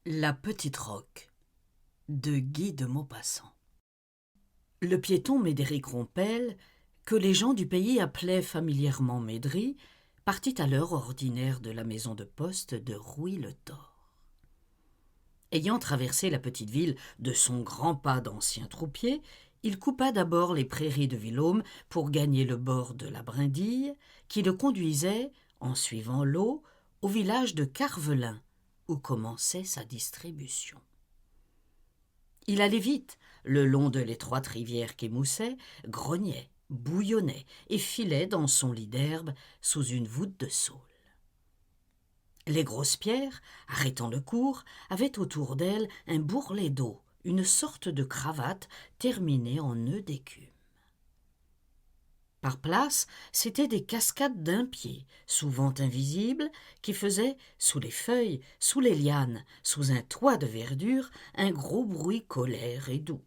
La Petite Roque de Guy de Maupassant. Le piéton Médéric Rompel, que les gens du pays appelaient familièrement Médry, partit à l'heure ordinaire de la maison de poste de Rouy-le-Thor. Ayant traversé la petite ville de son grand pas d'ancien troupier, il coupa d'abord les prairies de Villaume pour gagner le bord de la Brindille, qui le conduisait, en suivant l'eau, au village de Carvelin, où commençait sa distribution. Il allait vite, le long de l'étroite rivière qu'émoussait, grognait, bouillonnait et filait dans son lit d'herbe sous une voûte de saule. Les grosses pierres, arrêtant le cours, avaient autour d'elles un bourrelet d'eau, une sorte de cravate terminée en nœud d'écume. Par place, c'étaient des cascades d'un pied, souvent invisibles, qui faisaient, sous les feuilles, sous les lianes, sous un toit de verdure, un gros bruit colère et doux.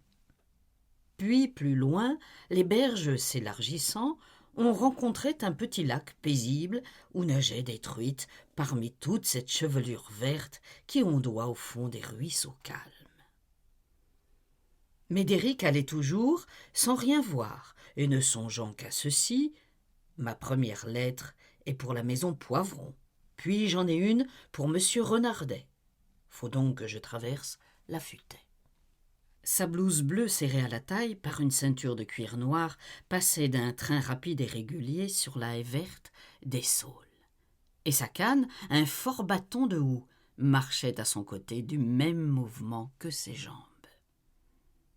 Puis, plus loin, les berges s'élargissant, on rencontrait un petit lac paisible où nageaient des truites parmi toute cette chevelure verte qui ondoie au fond des ruisseaux calmes. Médéric allait toujours, sans rien voir, et ne songeant qu'à ceci. Ma première lettre est pour la maison Poivron, puis j'en ai une pour monsieur Renardet. Faut donc que je traverse la futaie. Sa blouse bleue serrée à la taille par une ceinture de cuir noir passait d'un train rapide et régulier sur la haie verte des saules. Et sa canne, un fort bâton de houx, marchait à son côté du même mouvement que ses jambes.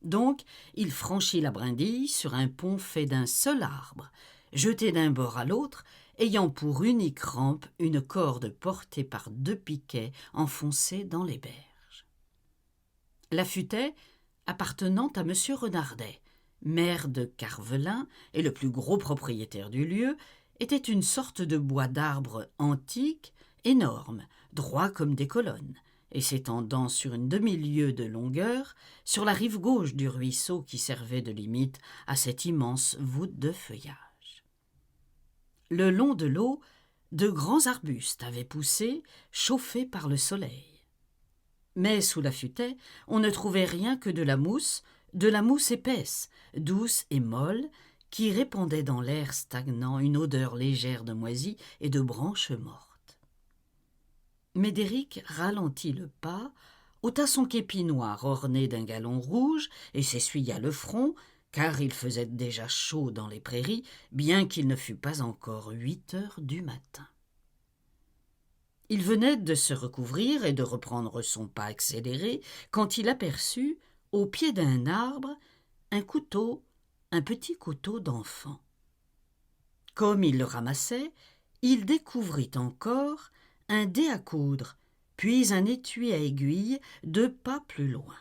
Donc, il franchit la brindille sur un pont fait d'un seul arbre, jeté d'un bord à l'autre, ayant pour unique rampe une corde portée par 2 piquets enfoncés dans les berges. La futaie, appartenant à M. Renardet, maire de Carvelin et le plus gros propriétaire du lieu, était une sorte de bois d'arbre antique, énorme, droit comme des colonnes, et s'étendant sur une demi-lieue de longueur, sur la rive gauche du ruisseau qui servait de limite à cette immense voûte de feuillage. Le long de l'eau, de grands arbustes avaient poussé, chauffés par le soleil. Mais sous la futaie, on ne trouvait rien que de la mousse épaisse, douce et molle, qui répandait dans l'air stagnant une odeur légère de moisie et de branches mortes. Médéric ralentit le pas, ôta son képi noir orné d'un galon rouge et s'essuya le front, car il faisait déjà chaud dans les prairies, bien qu'il ne fût pas encore 8 heures du matin. Il venait de se recouvrir et de reprendre son pas accéléré quand il aperçut, au pied d'un arbre, un petit couteau d'enfant. Comme il le ramassait, il découvrit encore un dé à coudre, puis un étui à aiguille 2 pas plus loin.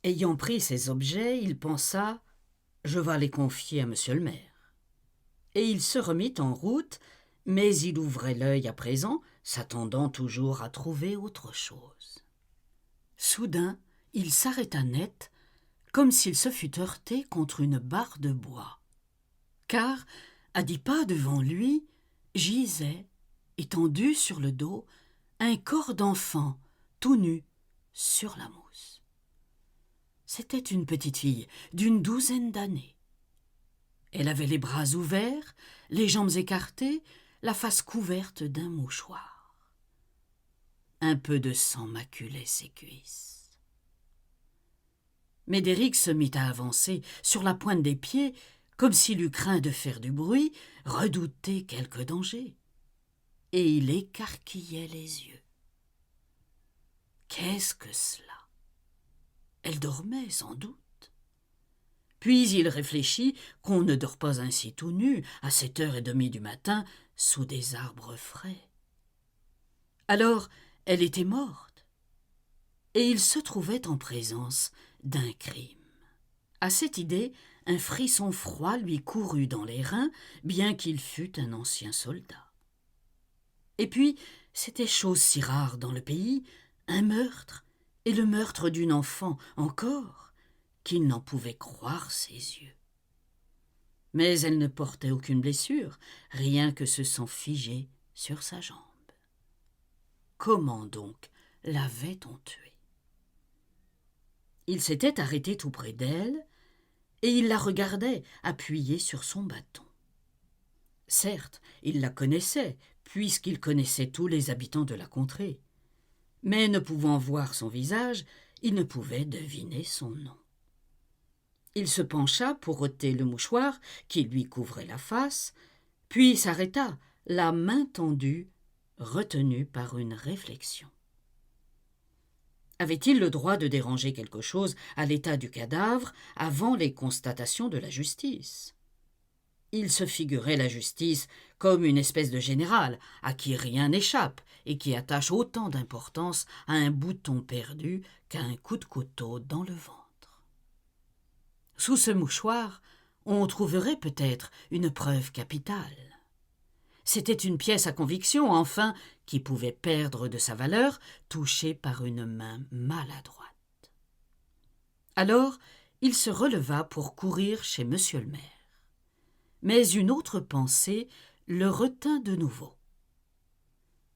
Ayant pris ces objets, il pensa « Je vas les confier à monsieur le maire ». Et il se remit en route, mais il ouvrait l'œil à présent, s'attendant toujours à trouver autre chose. Soudain, il s'arrêta net, comme s'il se fût heurté contre une barre de bois. Car, à 10 pas devant lui, gisait, étendu sur le dos, un corps d'enfant, tout nu, sur la mousse. C'était une petite fille d'une 12aine d'années. Elle avait les bras ouverts, les jambes écartées, la face couverte d'un mouchoir. Un peu de sang maculait ses cuisses. Médéric se mit à avancer sur la pointe des pieds, comme s'il eût craint de faire du bruit, redouté quelque danger. Et il écarquillait les yeux. Qu'est-ce que cela? Elle dormait sans doute. Puis il réfléchit qu'on ne dort pas ainsi tout nu, à 7h30 du matin, sous des arbres frais. Alors, elle était morte, et il se trouvait en présence d'un crime. À cette idée, un frisson froid lui courut dans les reins, bien qu'il fût un ancien soldat. Et puis, c'était chose si rare dans le pays, un meurtre, et le meurtre d'une enfant encore, qu'il n'en pouvait croire ses yeux. Mais elle ne portait aucune blessure, rien que ce sang figé sur sa jambe. Comment donc l'avait-on tuée. Il s'était arrêté tout près d'elle, et il la regardait appuyée sur son bâton. Certes, il la connaissait, puisqu'il connaissait tous les habitants de la contrée. Mais ne pouvant voir son visage, il ne pouvait deviner son nom. Il se pencha pour ôter le mouchoir qui lui couvrait la face, puis s'arrêta, la main tendue, retenu par une réflexion. Avait-il le droit de déranger quelque chose à l'état du cadavre avant les constatations de la justice? Il se figurait la justice comme une espèce de général à qui rien n'échappe et qui attache autant d'importance à un bouton perdu qu'à un coup de couteau dans le ventre. Sous ce mouchoir, on trouverait peut-être une preuve capitale. C'était une pièce à conviction, enfin, qui pouvait perdre de sa valeur, touchée par une main maladroite. Alors, il se releva pour courir chez monsieur le maire. Mais une autre pensée le retint de nouveau.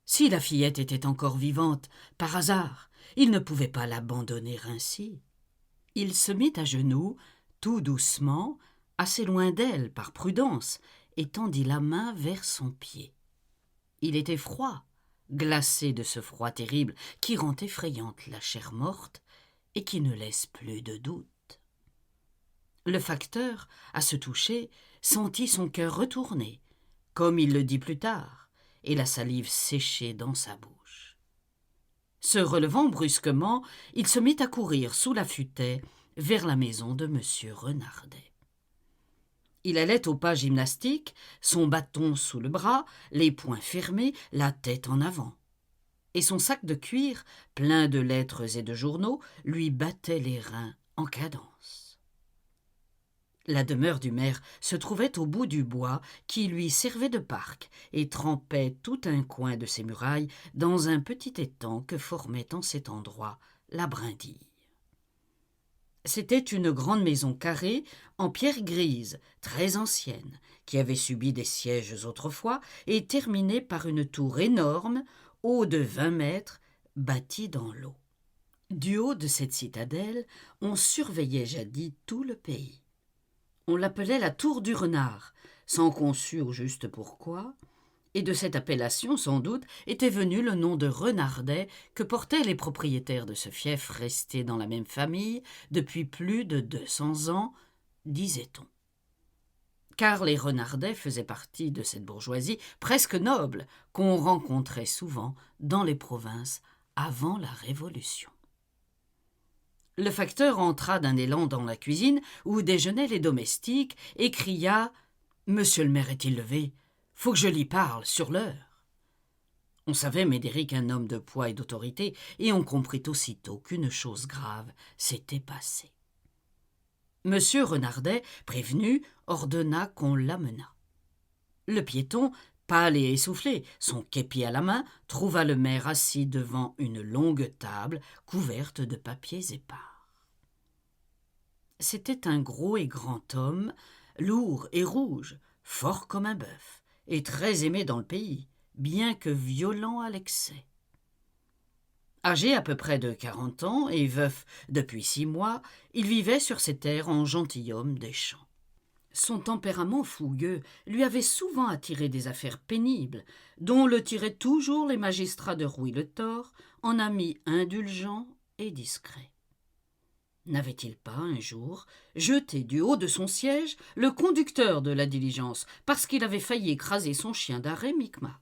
Si la fillette était encore vivante, par hasard, il ne pouvait pas l'abandonner ainsi. Il se mit à genoux, tout doucement, assez loin d'elle par prudence, et tendit la main vers son pied. Il était froid, glacé de ce froid terrible qui rend effrayante la chair morte et qui ne laisse plus de doute. Le facteur, à ce toucher, sentit son cœur retourner, comme il le dit plus tard, et la salive sécher dans sa bouche. Se relevant brusquement, il se mit à courir sous la futaie vers la maison de monsieur Renardet. Il allait au pas gymnastique, son bâton sous le bras, les poings fermés, la tête en avant. Et son sac de cuir, plein de lettres et de journaux, lui battait les reins en cadence. La demeure du maire se trouvait au bout du bois qui lui servait de parc et trempait tout un coin de ses murailles dans un petit étang que formait en cet endroit la brindille. C'était une grande maison carrée, en pierre grise, très ancienne, qui avait subi des sièges autrefois et terminée par une tour énorme, haut de 20 mètres, bâtie dans l'eau. Du haut de cette citadelle, on surveillait jadis tout le pays. On l'appelait la tour du renard, sans qu'on sût au juste pourquoi, et de cette appellation, sans doute, était venu le nom de Renardet que portaient les propriétaires de ce fief resté dans la même famille depuis plus de 200 ans, disait-on. Car les Renardet faisaient partie de cette bourgeoisie presque noble qu'on rencontrait souvent dans les provinces avant la Révolution. Le facteur entra d'un élan dans la cuisine où déjeunaient les domestiques et cria « Monsieur le maire est-il levé ? Faut que je l'y parle, sur l'heure. » On savait Médéric un homme de poids et d'autorité, et on comprit aussitôt qu'une chose grave s'était passée. Monsieur Renardet, prévenu, ordonna qu'on l'amenât. Le piéton, pâle et essoufflé, son képi à la main, trouva le maire assis devant une longue table couverte de papiers épars. C'était un gros et grand homme, lourd et rouge, fort comme un bœuf, et très aimé dans le pays, bien que violent à l'excès. Âgé à peu près de 40 ans et veuf depuis 6 mois, il vivait sur ses terres en gentilhomme des champs. Son tempérament fougueux lui avait souvent attiré des affaires pénibles, dont le tiraient toujours les magistrats de Rouille-le-Thor, en amis indulgents et discrets. N'avait-il pas, un jour, jeté du haut de son siège le conducteur de la diligence parce qu'il avait failli écraser son chien d'arrêt Micmac?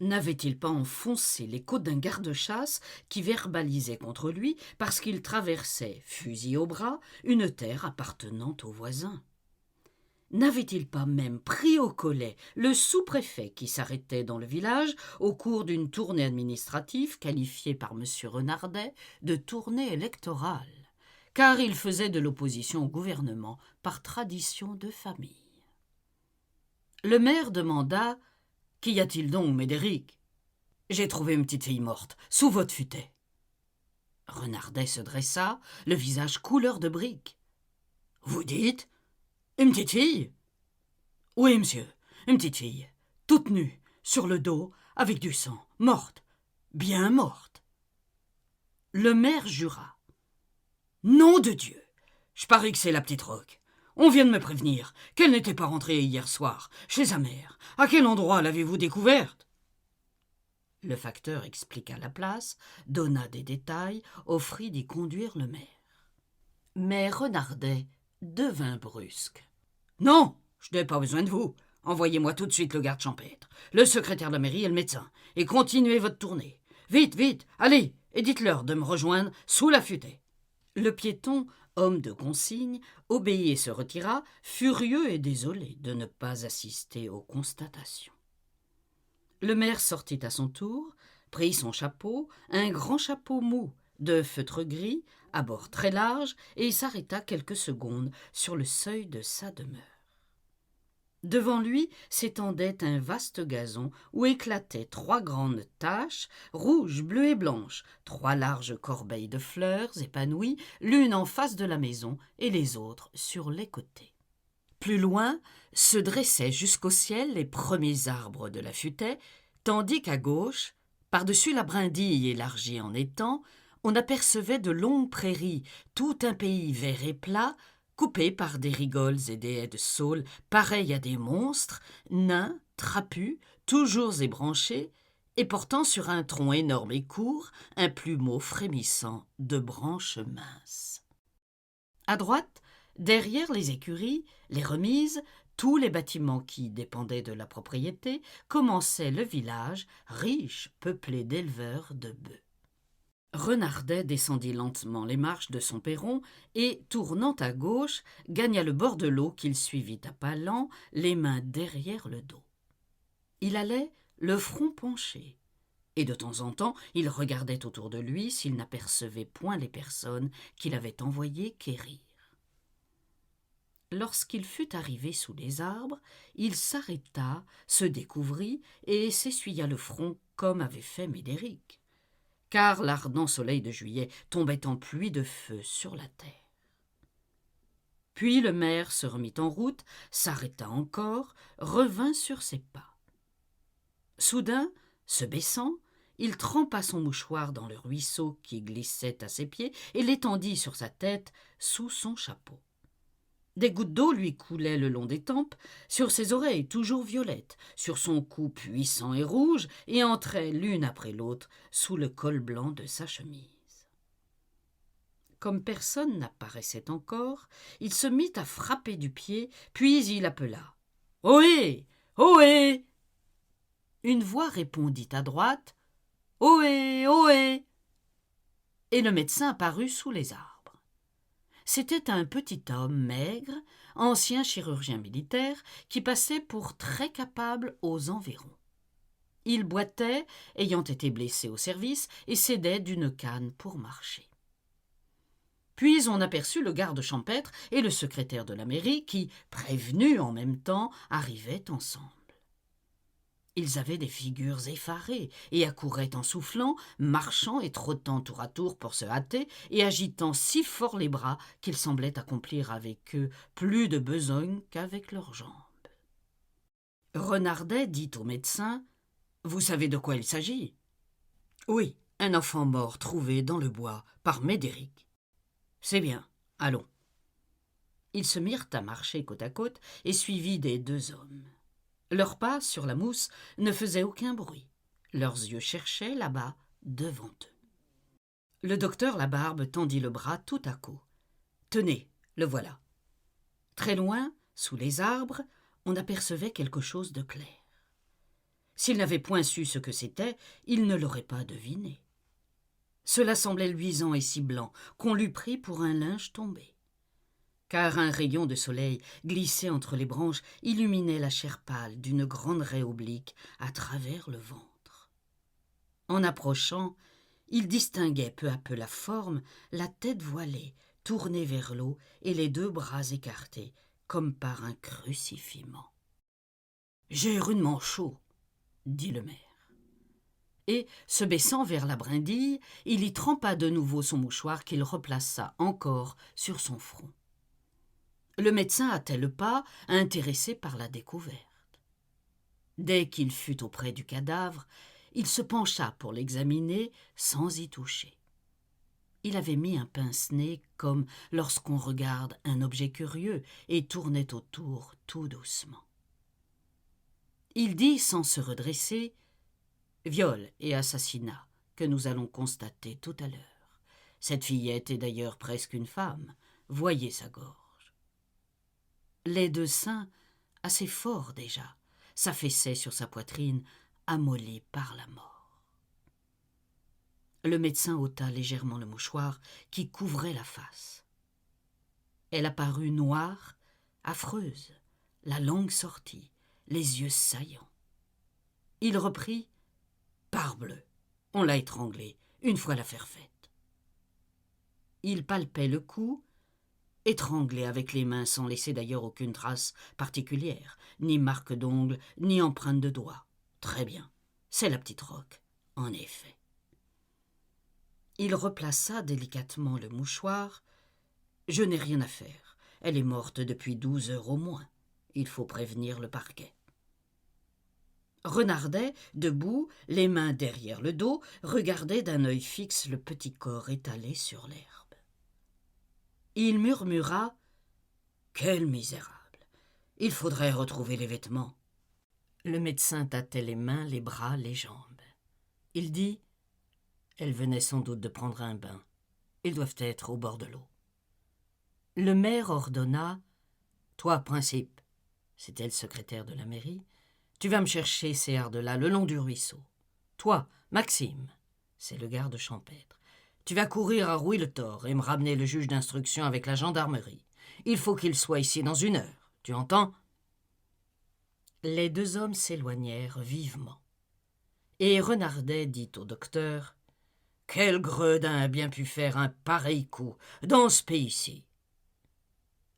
N'avait-il pas enfoncé les côtes d'un garde-chasse qui verbalisait contre lui parce qu'il traversait, fusil au bras, une terre appartenant aux voisins? N'avait-il pas même pris au collet le sous-préfet qui s'arrêtait dans le village au cours d'une tournée administrative qualifiée par M. Renardet de tournée électorale, car il faisait de l'opposition au gouvernement par tradition de famille? Le maire demanda « Qu'y a-t-il donc, Médéric ? » « J'ai trouvé une petite fille morte, sous votre futaie. » Renardet se dressa, le visage couleur de brique. « Vous dites ? Une petite fille ? » ?»« Oui, monsieur, une petite fille, toute nue, sur le dos, avec du sang, morte, bien morte. » Le maire jura. « Nom de Dieu! Je parie que c'est la petite Roque. On vient de me prévenir qu'elle n'était pas rentrée hier soir, chez sa mère. À quel endroit l'avez-vous découverte ?» Le facteur expliqua la place, donna des détails, offrit d'y conduire le maire. Mais Renardet devint brusque. « Non, je n'ai pas besoin de vous. Envoyez-moi tout de suite le garde champêtre, le secrétaire de la mairie et le médecin, et continuez votre tournée. Vite, vite, allez, et dites-leur de me rejoindre sous la futaie. » Le piéton, homme de consigne, obéit et se retira, furieux et désolé de ne pas assister aux constatations. Le maire sortit à son tour, prit son chapeau, un grand chapeau mou, de feutre gris, à bord très large, et s'arrêta quelques secondes sur le seuil de sa demeure. Devant lui s'étendait un vaste gazon où éclataient 3 grandes taches, rouges, bleues et blanches, 3 larges corbeilles de fleurs épanouies, l'une en face de la maison et les autres sur les côtés. Plus loin se dressaient jusqu'au ciel les premiers arbres de la futaie, tandis qu'à gauche, par-dessus la brindille élargie en étang, on apercevait de longues prairies, tout un pays vert et plat, coupé par des rigoles et des haies de saules pareils à des monstres, nains, trapus, toujours ébranchés, et portant sur un tronc énorme et court un plumeau frémissant de branches minces. À droite, derrière les écuries, les remises, tous les bâtiments qui dépendaient de la propriété, commençait le village, riche, peuplé d'éleveurs de bœufs. Renardet descendit lentement les marches de son perron et, tournant à gauche, gagna le bord de l'eau qu'il suivit à pas lents, les mains derrière le dos. Il allait le front penché, et de temps en temps il regardait autour de lui s'il n'apercevait point les personnes qu'il avait envoyées quérir. Lorsqu'il fut arrivé sous les arbres, il s'arrêta, se découvrit et s'essuya le front comme avait fait Médéric, car l'ardent soleil de juillet tombait en pluie de feu sur la terre. Puis le maire se remit en route, s'arrêta encore, revint sur ses pas. Soudain, se baissant, il trempa son mouchoir dans le ruisseau qui glissait à ses pieds et l'étendit sur sa tête sous son chapeau. Des gouttes d'eau lui coulaient le long des tempes, sur ses oreilles toujours violettes, sur son cou puissant et rouge, et entraient l'une après l'autre sous le col blanc de sa chemise. Comme personne n'apparaissait encore, il se mit à frapper du pied, puis il appela « Ohé ! Ohé !» Une voix répondit à droite « Ohé ! Ohé !» et le médecin apparut sous les arbres. C'était un petit homme maigre, ancien chirurgien militaire, qui passait pour très capable aux environs. Il boitait, ayant été blessé au service, et s'aidait d'une canne pour marcher. Puis on aperçut le garde champêtre et le secrétaire de la mairie qui, prévenus en même temps, arrivaient ensemble. Ils avaient des figures effarées et accouraient en soufflant, marchant et trottant tour à tour pour se hâter et agitant si fort les bras qu'ils semblaient accomplir avec eux plus de besogne qu'avec leurs jambes. Renardet dit au médecin « Vous savez de quoi il s'agit ?»« Oui, un enfant mort trouvé dans le bois par Médéric. »« C'est bien, allons. » Ils se mirent à marcher côte à côte et suivis des 2 hommes. Leurs pas sur la mousse ne faisaient aucun bruit. Leurs yeux cherchaient là-bas, devant eux. Le docteur Labarbe tendit le bras tout à coup. « Tenez, le voilà. » Très loin, sous les arbres, on apercevait quelque chose de clair. S'il n'avait point su ce que c'était, il ne l'aurait pas deviné. Cela semblait luisant et si blanc qu'on l'eût pris pour un linge tombé. Car un rayon de soleil glissé entre les branches illuminait la chair pâle d'une grande raie oblique à travers le ventre. En approchant, il distinguait peu à peu la forme, la tête voilée, tournée vers l'eau et les 2 bras écartés, comme par un crucifiement. « J'ai rudement chaud, » dit le maire. Et, se baissant vers la brindille, il y trempa de nouveau son mouchoir qu'il replaça encore sur son front. Le médecin hâtait le pas, intéressé par la découverte. Dès qu'il fut auprès du cadavre, il se pencha pour l'examiner sans y toucher. Il avait mis un pince-nez comme lorsqu'on regarde un objet curieux et tournait autour tout doucement. Il dit sans se redresser « Viol et assassinat que nous allons constater tout à l'heure. Cette fillette est d'ailleurs presque une femme. Voyez sa gorge. » Les deux seins, assez forts déjà, s'affaissaient sur sa poitrine, amollie par la mort. Le médecin ôta légèrement le mouchoir qui couvrait la face. Elle apparut noire, affreuse, la langue sortie, les yeux saillants. Il reprit « Parbleu, on l'a étranglée, une fois l'affaire faite. » Il palpait le cou, étranglé avec les mains sans laisser d'ailleurs aucune trace particulière, ni marque d'ongles, ni empreinte de doigts. Très bien, c'est la petite Roque, en effet. Il replaça délicatement le mouchoir. « Je n'ai rien à faire. Elle est morte depuis 12 heures au moins. Il faut prévenir le parquet. » Renardet, debout, les mains derrière le dos, regardait d'un œil fixe le petit corps étalé sur l'herbe. Il murmura « Quel misérable! Il faudrait retrouver les vêtements. » Le médecin tâtait les mains, les bras, les jambes. Il dit « Elle venait sans doute de prendre un bain. Ils doivent être au bord de l'eau. » Le maire ordonna « Toi, Principe, c'était le secrétaire de la mairie, tu vas me chercher ces hardes-là le long du ruisseau. Toi, Maxime, c'est le garde champêtre, tu vas courir à Rouille-le-Thor et me ramener le juge d'instruction avec la gendarmerie. Il faut qu'il soit ici dans 1 heure, tu entends ?» Les deux hommes s'éloignèrent vivement. Et Renardet dit au docteur « Quel gredin a bien pu faire un pareil coup dans ce pays-ci ?»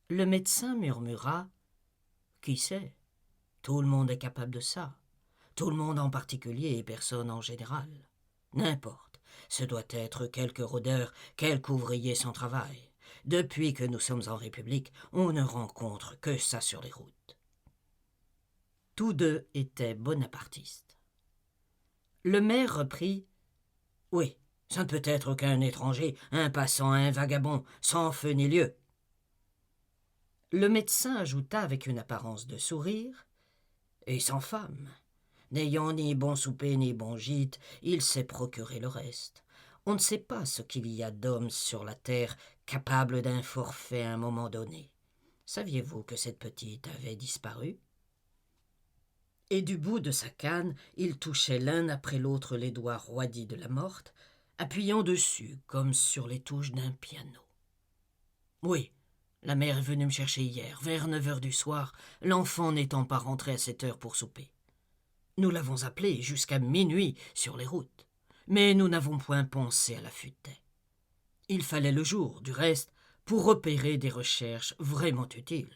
Le médecin murmura « Qui sait? Tout le monde est capable de ça. Tout le monde en particulier et personne en général. N'importe, ce doit être quelque rôdeur, quelque ouvrier sans travail. Depuis que nous sommes en République, on ne rencontre que ça sur les routes. » Tous deux étaient bonapartistes. Le maire reprit « Oui, ça ne peut être qu'un étranger, un passant, un vagabond, sans feu ni lieu. » Le médecin ajouta avec une apparence de sourire « Et sans femme. N'ayant ni bon souper ni bon gîte, il s'est procuré le reste. On ne sait pas ce qu'il y a d'hommes sur la terre capables d'un forfait à un moment donné. Saviez-vous que cette petite avait disparu ?» Et du bout de sa canne, il touchait l'un après l'autre les doigts roidis de la morte, appuyant dessus comme sur les touches d'un piano. « Oui, la mère est venue me chercher hier, vers 9 heures du soir, l'enfant n'étant pas rentré à 7 heures pour souper. Nous l'avons appelée jusqu'à minuit sur les routes, mais nous n'avons point pensé à la futaie. Il fallait le jour, du reste, pour opérer des recherches vraiment utiles. »«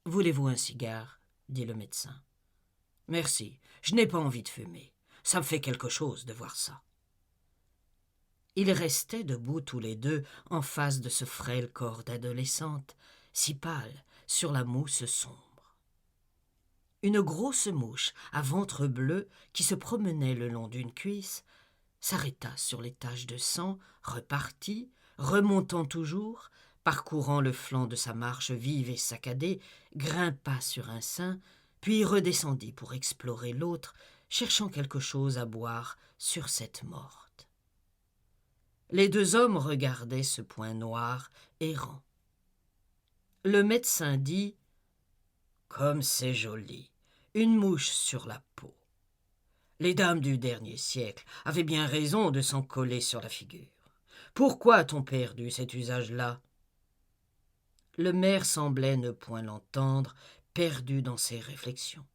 Voulez-vous un cigare ?» dit le médecin. « Merci, je n'ai pas envie de fumer. Ça me fait quelque chose de voir ça. » Ils restaient debout tous les deux en face de ce frêle corps d'adolescente, si pâle, sur la mousse sombre. Une grosse mouche à ventre bleu qui se promenait le long d'une cuisse s'arrêta sur les taches de sang, repartit, remontant toujours, parcourant le flanc de sa marche vive et saccadée, grimpa sur un sein, puis redescendit pour explorer l'autre, cherchant quelque chose à boire sur cette morte. Les deux hommes regardaient ce point noir, errant. Le médecin dit « Comme c'est joli, une mouche sur la peau. Les dames du dernier siècle avaient bien raison de s'en coller sur la figure. Pourquoi a-t-on perdu cet usage-là » Le maire semblait ne point l'entendre, perdu dans ses réflexions.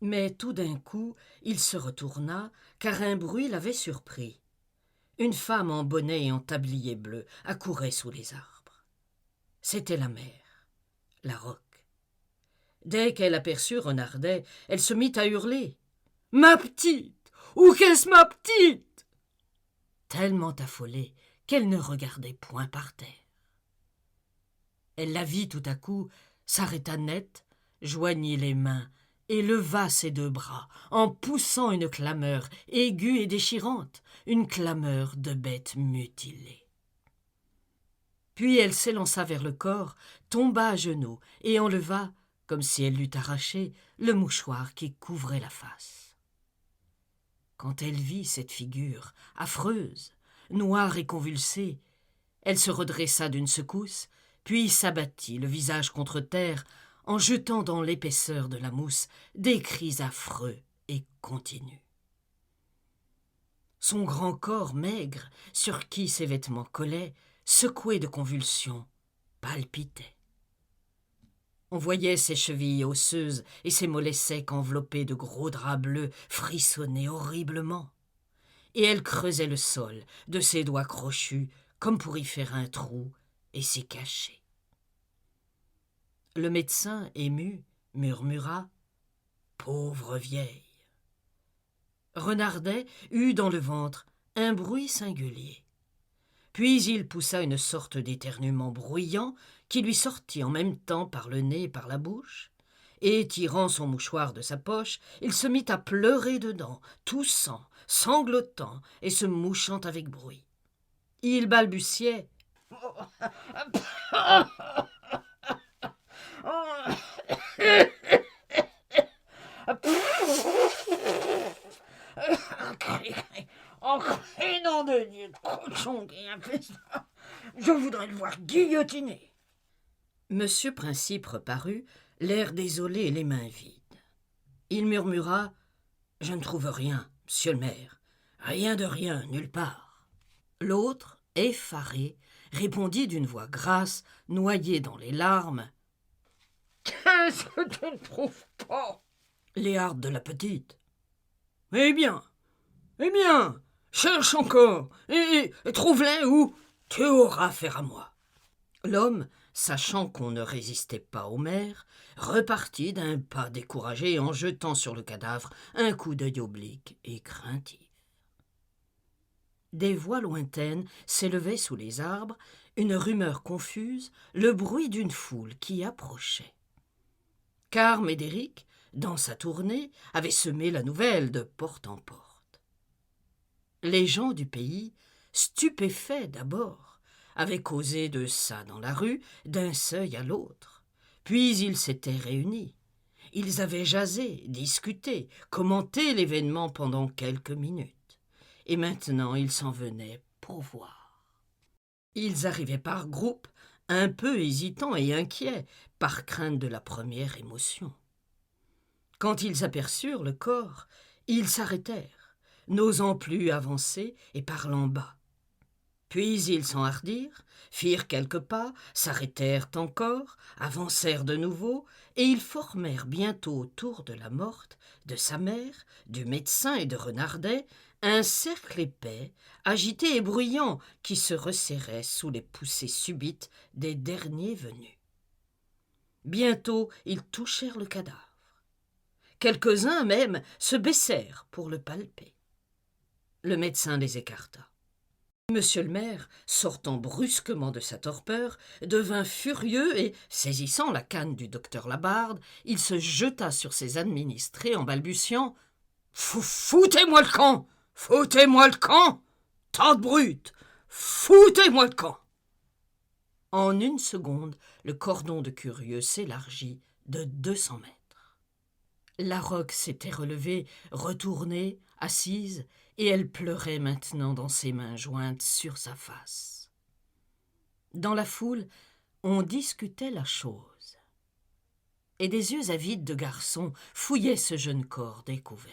Mais tout d'un coup, il se retourna, car un bruit l'avait surpris. Une femme en bonnet et en tablier bleu accourait sous les arbres. C'était la mère, la Roque. Dès qu'elle aperçut Renardet, elle se mit à hurler. « Ma petite! Où qu'est-ce ma petite ?» Tellement affolée qu'elle ne regardait point par terre. Elle la vit tout à coup, s'arrêta net, joignit les mains et leva ses 2 bras en poussant une clameur aiguë et déchirante, une clameur de bête mutilée. Puis elle s'élança vers le corps, tomba à genoux et enleva, comme si elle l'eût arraché, le mouchoir qui couvrait la face. Quand elle vit cette figure affreuse, noire et convulsée, elle se redressa d'une secousse, puis s'abattit le visage contre terre, en jetant dans l'épaisseur de la mousse des cris affreux et continus. Son grand corps maigre, sur qui ses vêtements collaient, secoué de convulsions, palpitait. On voyait ses chevilles osseuses et ses mollets secs enveloppés de gros draps bleus frissonner horriblement. Et elle creusait le sol de ses doigts crochus comme pour y faire un trou et s'y cacher. Le médecin, ému, murmura « Pauvre vieille !» Renardet eut dans le ventre un bruit singulier. Puis il poussa une sorte d'éternuement bruyant qui lui sortit en même temps par le nez et par la bouche, et, tirant son mouchoir de sa poche, il se mit à pleurer dedans, toussant, sanglotant et se mouchant avec bruit. Il balbutiait nom de Dieu, cochon qui a fait ça. Je voudrais le voir guillotiner. Monsieur Principe reparut, l'air désolé et les mains vides. Il murmura « Je ne trouve rien, monsieur le maire. Rien de rien, nulle part. » L'autre, effaré, répondit d'une voix grasse, noyée dans les larmes « Qu'est-ce que tu ne trouves pas ?» Les hardes de la petite. « Eh bien, cherche encore, et trouve-les ou tu auras affaire à moi. » L'homme, sachant qu'on ne résistait pas au maire, repartit d'un pas découragé en jetant sur le cadavre un coup d'œil oblique et craintif. Des voix lointaines s'élevaient sous les arbres, une rumeur confuse, le bruit d'une foule qui approchait. Car Médéric, dans sa tournée, avait semé la nouvelle de porte en porte. Les gens du pays, stupéfaits d'abord, avaient causé de ça dans la rue, d'un seuil à l'autre. Puis ils s'étaient réunis. Ils avaient jasé, discuté, commenté l'événement pendant quelques minutes. Et maintenant ils s'en venaient pour voir. Ils arrivaient par groupes, un peu hésitants et inquiets, par crainte de la première émotion. Quand ils aperçurent le corps, ils s'arrêtèrent, n'osant plus avancer et parlant bas. Puis ils s'enhardirent, firent quelques pas, s'arrêtèrent encore, avancèrent de nouveau, et ils formèrent bientôt autour de la morte, de sa mère, du médecin et de Renardet, un cercle épais, agité et bruyant, qui se resserrait sous les poussées subites des derniers venus. Bientôt ils touchèrent le cadavre. Quelques-uns même se baissèrent pour le palper. Le médecin les écarta. Monsieur le maire, sortant brusquement de sa torpeur, devint furieux et, saisissant la canne du docteur Labarde, il se jeta sur ses administrés en balbutiant « Foutez-moi le camp! Foutez-moi le camp! Tas de brutes! Foutez-moi le camp !» En une seconde, le cordon de curieux s'élargit de 200 mètres. Larocque s'était relevée, retournée, assise, et elle pleurait maintenant dans ses mains jointes sur sa face. Dans la foule, on discutait la chose. Et des yeux avides de garçon fouillaient ce jeune corps découvert.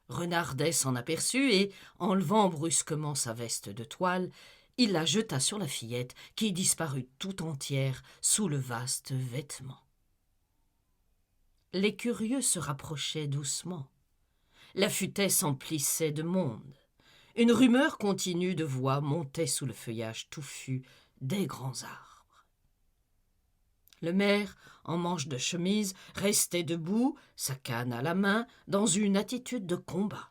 Renardet s'en aperçut et, enlevant brusquement sa veste de toile, il la jeta sur la fillette qui disparut tout entière sous le vaste vêtement. Les curieux se rapprochaient doucement. La futaie s'emplissait de monde. Une rumeur continue de voix montait sous le feuillage touffu des grands arbres. Le maire, en manche de chemise, restait debout, sa canne à la main, dans une attitude de combat.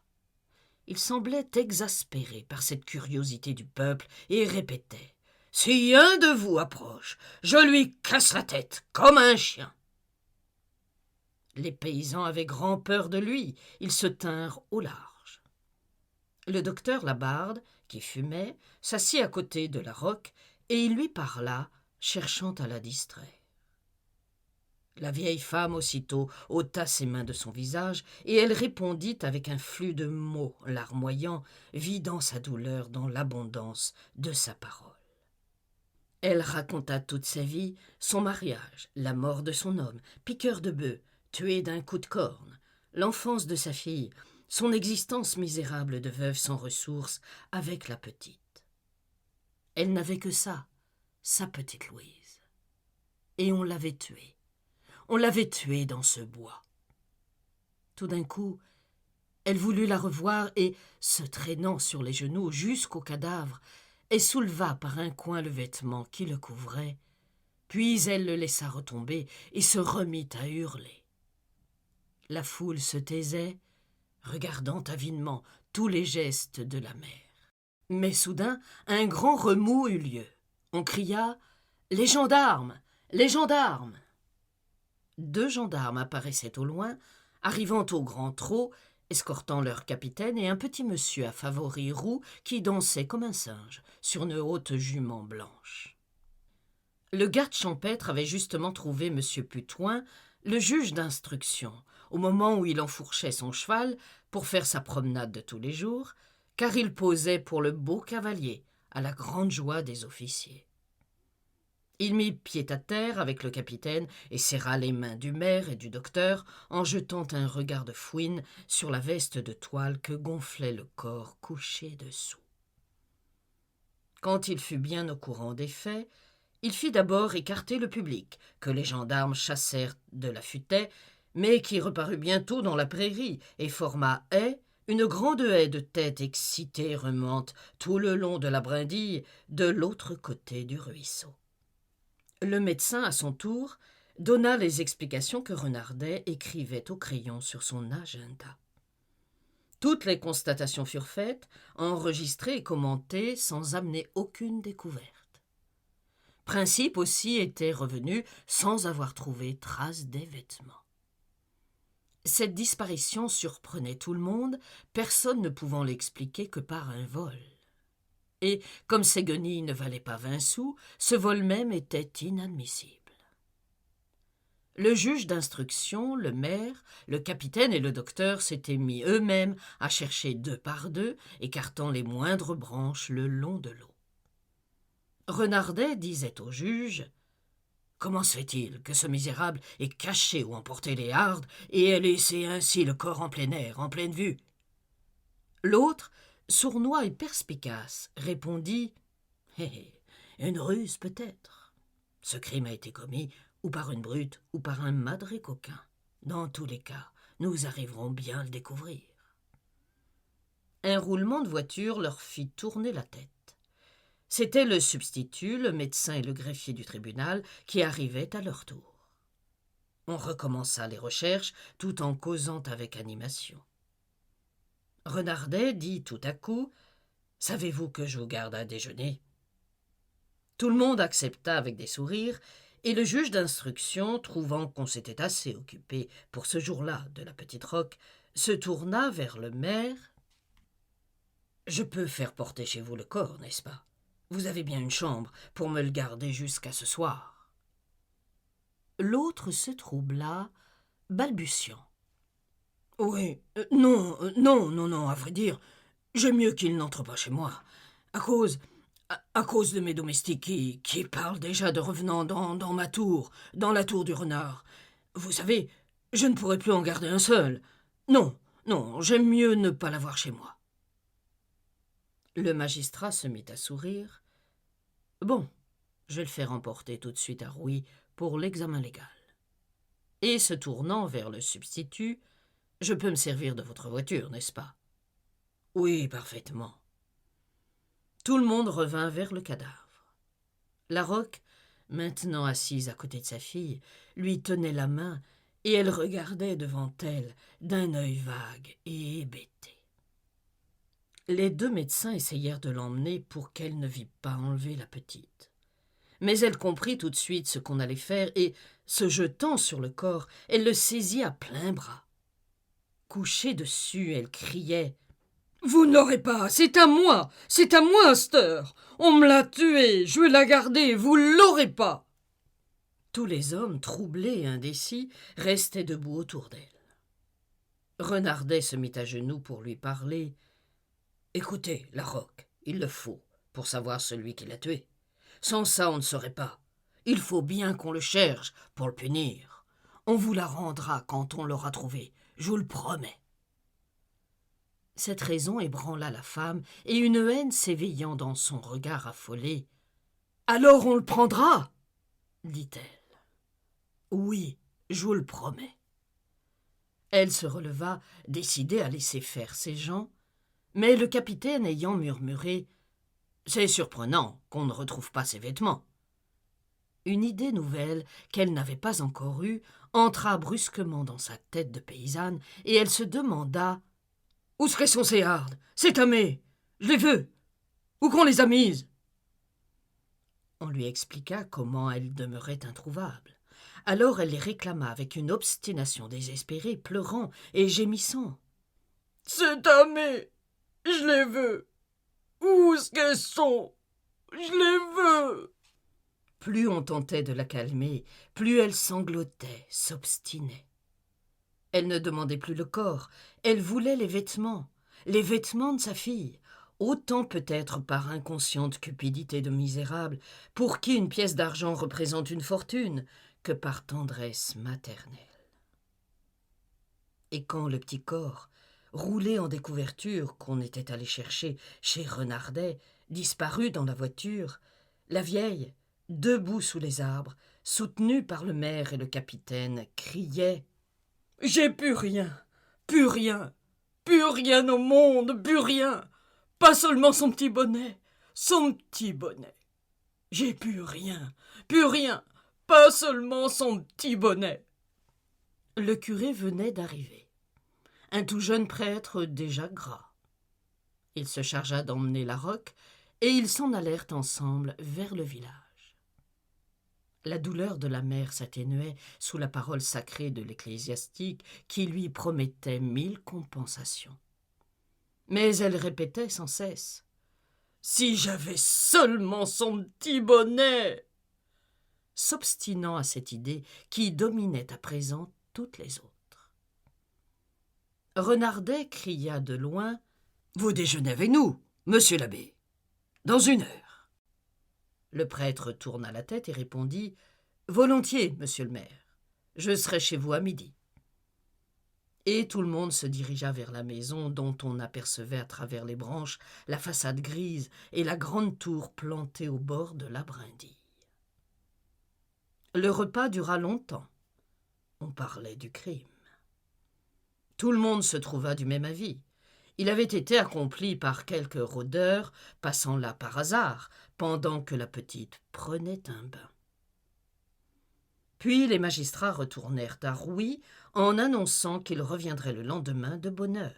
Il semblait exaspéré par cette curiosité du peuple et répétait « Si un de vous approche, je lui casse la tête comme un chien !» Les paysans avaient grand peur de lui, ils se tinrent au large. Le docteur Labarde, qui fumait, s'assit à côté de la roque, et il lui parla, cherchant à la distraire. La vieille femme aussitôt ôta ses mains de son visage, et elle répondit avec un flux de mots larmoyants, vidant sa douleur dans l'abondance de sa parole. Elle raconta toute sa vie, son mariage, la mort de son homme, piqueur de bœuf, tué d'un coup de corne, l'enfance de sa fille, son existence misérable de veuve sans ressources avec la petite. Elle n'avait que ça, sa petite Louise. Et on l'avait tuée. On l'avait tuée dans ce bois. Tout d'un coup, elle voulut la revoir et, se traînant sur les genoux jusqu'au cadavre, elle souleva par un coin le vêtement qui le couvrait, puis elle le laissa retomber et se remit à hurler. La foule se taisait, regardant avidement tous les gestes de la mère. Mais soudain, un grand remous eut lieu. On cria « Les gendarmes! Les gendarmes !» 2 gendarmes apparaissaient au loin, arrivant au grand trot, escortant leur capitaine et un petit monsieur à favoris roux qui dansait comme un singe sur une haute jument blanche. Le garde champêtre avait justement trouvé M. Putoin, le juge d'instruction, au moment où il enfourchait son cheval pour faire sa promenade de tous les jours, car il posait pour le beau cavalier, à la grande joie des officiers. Il mit pied à terre avec le capitaine et serra les mains du maire et du docteur en jetant un regard de fouine sur la veste de toile que gonflait le corps couché dessous. Quand il fut bien au courant des faits, il fit d'abord écarter le public, que les gendarmes chassèrent de la futaie, mais qui reparut bientôt dans la prairie et forma haie, une grande haie de têtes excitées remonte tout le long de la brindille de l'autre côté du ruisseau. Le médecin, à son tour, donna les explications que Renardet écrivait au crayon sur son agenda. Toutes les constatations furent faites, enregistrées et commentées sans amener aucune découverte. Principe aussi était revenu sans avoir trouvé trace des vêtements. Cette disparition surprenait tout le monde, personne ne pouvant l'expliquer que par un vol. Et, comme ces guenilles ne valaient pas 20 sous, ce vol même était inadmissible. Le juge d'instruction, le maire, le capitaine et le docteur s'étaient mis eux-mêmes à chercher 2 par 2, écartant les moindres branches le long de l'eau. Renardet disait au juge « Comment se fait-il que ce misérable ait caché ou emporté les hardes et ait laissé ainsi le corps en plein air, en pleine vue ?» L'autre, sournois et perspicace, répondit « Hé, une ruse peut-être. Ce crime a été commis ou par une brute ou par un madré coquin. Dans tous les cas, nous arriverons bien à le découvrir. » Un roulement de voiture leur fit tourner la tête. C'était le substitut, le médecin et le greffier du tribunal qui arrivaient à leur tour. On recommença les recherches tout en causant avec animation. Renardet dit tout à coup « Savez-vous que je vous garde à déjeuner ?» Tout le monde accepta avec des sourires, et le juge d'instruction, trouvant qu'on s'était assez occupé pour ce jour-là de la petite roque, se tourna vers le maire. « Je peux faire porter chez vous le corps, n'est-ce pas? Vous avez bien une chambre pour me le garder jusqu'à ce soir. » L'autre se troubla, balbutiant. « Oui, non, à vrai dire, j'aime mieux qu'il n'entre pas chez moi, à cause de mes domestiques qui parlent déjà de revenants dans ma tour, dans la tour du renard. Vous savez, je ne pourrais plus en garder un seul. Non, j'aime mieux ne pas l'avoir chez moi. » Le magistrat se mit à sourire. « Bon, je vais le faire emporter tout de suite à Rouy pour l'examen légal. » Et se tournant vers le substitut, « Je peux me servir de votre voiture, n'est-ce pas? » ?»« Oui, parfaitement. » Tout le monde revint vers le cadavre. Larocque, maintenant assise à côté de sa fille, lui tenait la main et elle regardait devant elle d'un œil vague et hébété. Les 2 médecins essayèrent de l'emmener pour qu'elle ne vît pas enlever la petite. Mais elle comprit tout de suite ce qu'on allait faire et, se jetant sur le corps, elle le saisit à plein bras. Couchée dessus, elle criait « Vous n'aurez pas, c'est à moi, Esther. On me l'a tué, je vais la garder, vous l'aurez pas. » Tous les hommes, troublés et indécis, restaient debout autour d'elle. Renardet se mit à genoux pour lui parler. « Écoutez, Larocque, il le faut, pour savoir celui qui l'a tué. Sans ça, on ne saurait pas. Il faut bien qu'on le cherche pour le punir. On vous la rendra quand on l'aura trouvé, je vous le promets. » Cette raison ébranla la femme, et une haine s'éveillant dans son regard affolé. « Alors on le prendra » dit-elle. « Oui, je vous le promets. » Elle se releva, décidée à laisser faire ses gens, mais le capitaine ayant murmuré « C'est surprenant qu'on ne retrouve pas ses vêtements », une idée nouvelle qu'elle n'avait pas encore eue entra brusquement dans sa tête de paysanne, et elle se demanda « Où sont ces hardes, ces tamés? Je les veux. Où qu'on les a mises ?» On lui expliqua comment elles demeuraient introuvables. Alors elle les réclama avec une obstination désespérée, pleurant et gémissant. « Ces tamés, je les veux. Où est-ce qu'elles sont? Je les veux. » Plus on tentait de la calmer, plus elle sanglotait, s'obstinait. Elle ne demandait plus le corps, elle voulait les vêtements de sa fille, autant peut-être par inconsciente cupidité de misérable, pour qui une pièce d'argent représente une fortune, que par tendresse maternelle. Et quand le petit corps, roulé en découverture qu'on était allé chercher chez Renardet, disparut dans la voiture, la vieille, debout sous les arbres, soutenue par le maire et le capitaine, criait « J'ai plus rien, plus rien, plus rien au monde, plus rien, pas seulement son petit bonnet, son petit bonnet. J'ai plus rien, pas seulement son petit bonnet. » Le curé venait d'arriver, un tout jeune prêtre déjà gras. Il se chargea d'emmener Larocque, et ils s'en allèrent ensemble vers le village. La douleur de la mère s'atténuait sous la parole sacrée de l'ecclésiastique qui lui promettait 1000 compensations. Mais elle répétait sans cesse « Si j'avais seulement son petit bonnet !» s'obstinant à cette idée qui dominait à présent toutes les autres. Renardet cria de loin « Vous déjeunez avec nous, monsieur l'abbé, dans 1 heure. » Le prêtre tourna la tête et répondit « Volontiers, monsieur le maire, je serai chez vous à midi. » Et tout le monde se dirigea vers la maison dont on apercevait à travers les branches la façade grise et la grande tour plantée au bord de la brindille. Le repas dura longtemps. On parlait du crime. Tout le monde se trouva du même avis. Il avait été accompli par quelques rôdeurs passant là par hasard, pendant que la petite prenait un bain. Puis les magistrats retournèrent à Rouy en annonçant qu'ils reviendraient le lendemain de bonne heure.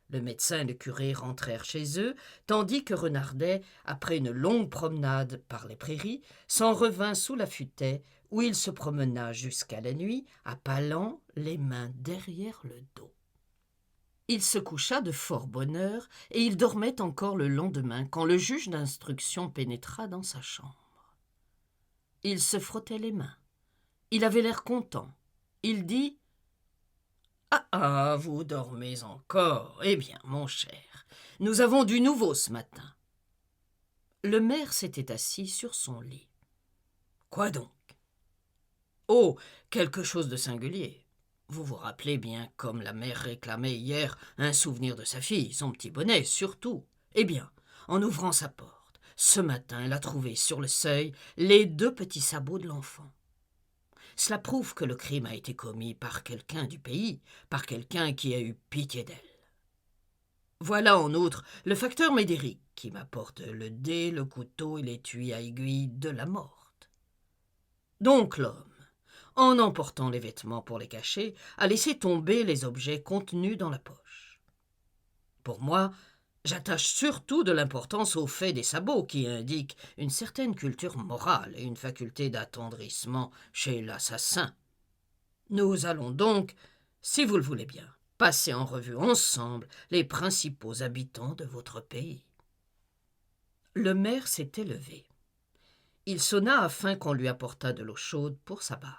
Le médecin et le curé rentrèrent chez eux, tandis que Renardet, après une longue promenade par les prairies, s'en revint sous la futaie, où il se promena jusqu'à la nuit, à pas lents, les mains derrière le dos. Il se coucha de fort bonne heure, et il dormait encore le lendemain quand le juge d'instruction pénétra dans sa chambre. Il se frottait les mains. Il avait l'air content. Il dit « Ah, vous dormez encore. Eh bien, mon cher, nous avons du nouveau ce matin. » Le maire s'était assis sur son lit. « Quoi donc ? » ?»« Oh, quelque chose de singulier. Vous vous rappelez bien comme la mère réclamait hier un souvenir de sa fille, son petit bonnet surtout. Eh bien, en ouvrant sa porte, ce matin, elle a trouvé sur le seuil les 2 petits sabots de l'enfant. Cela prouve que le crime a été commis par quelqu'un du pays, par quelqu'un qui a eu pitié d'elle. Voilà en outre le facteur Médéric qui m'apporte le dé, le couteau et l'étui à aiguille de la morte. Donc l'homme, en emportant les vêtements pour les cacher, a laissé tomber les objets contenus dans la poche. Pour moi, J'attache surtout de l'importance au fait des sabots qui indiquent une certaine culture morale et une faculté d'attendrissement chez l'assassin. Nous allons donc, si vous le voulez bien, passer en revue ensemble les principaux habitants de votre pays. » Le maire s'était levé. Il sonna afin qu'on lui apportât de l'eau chaude pour sa barbe.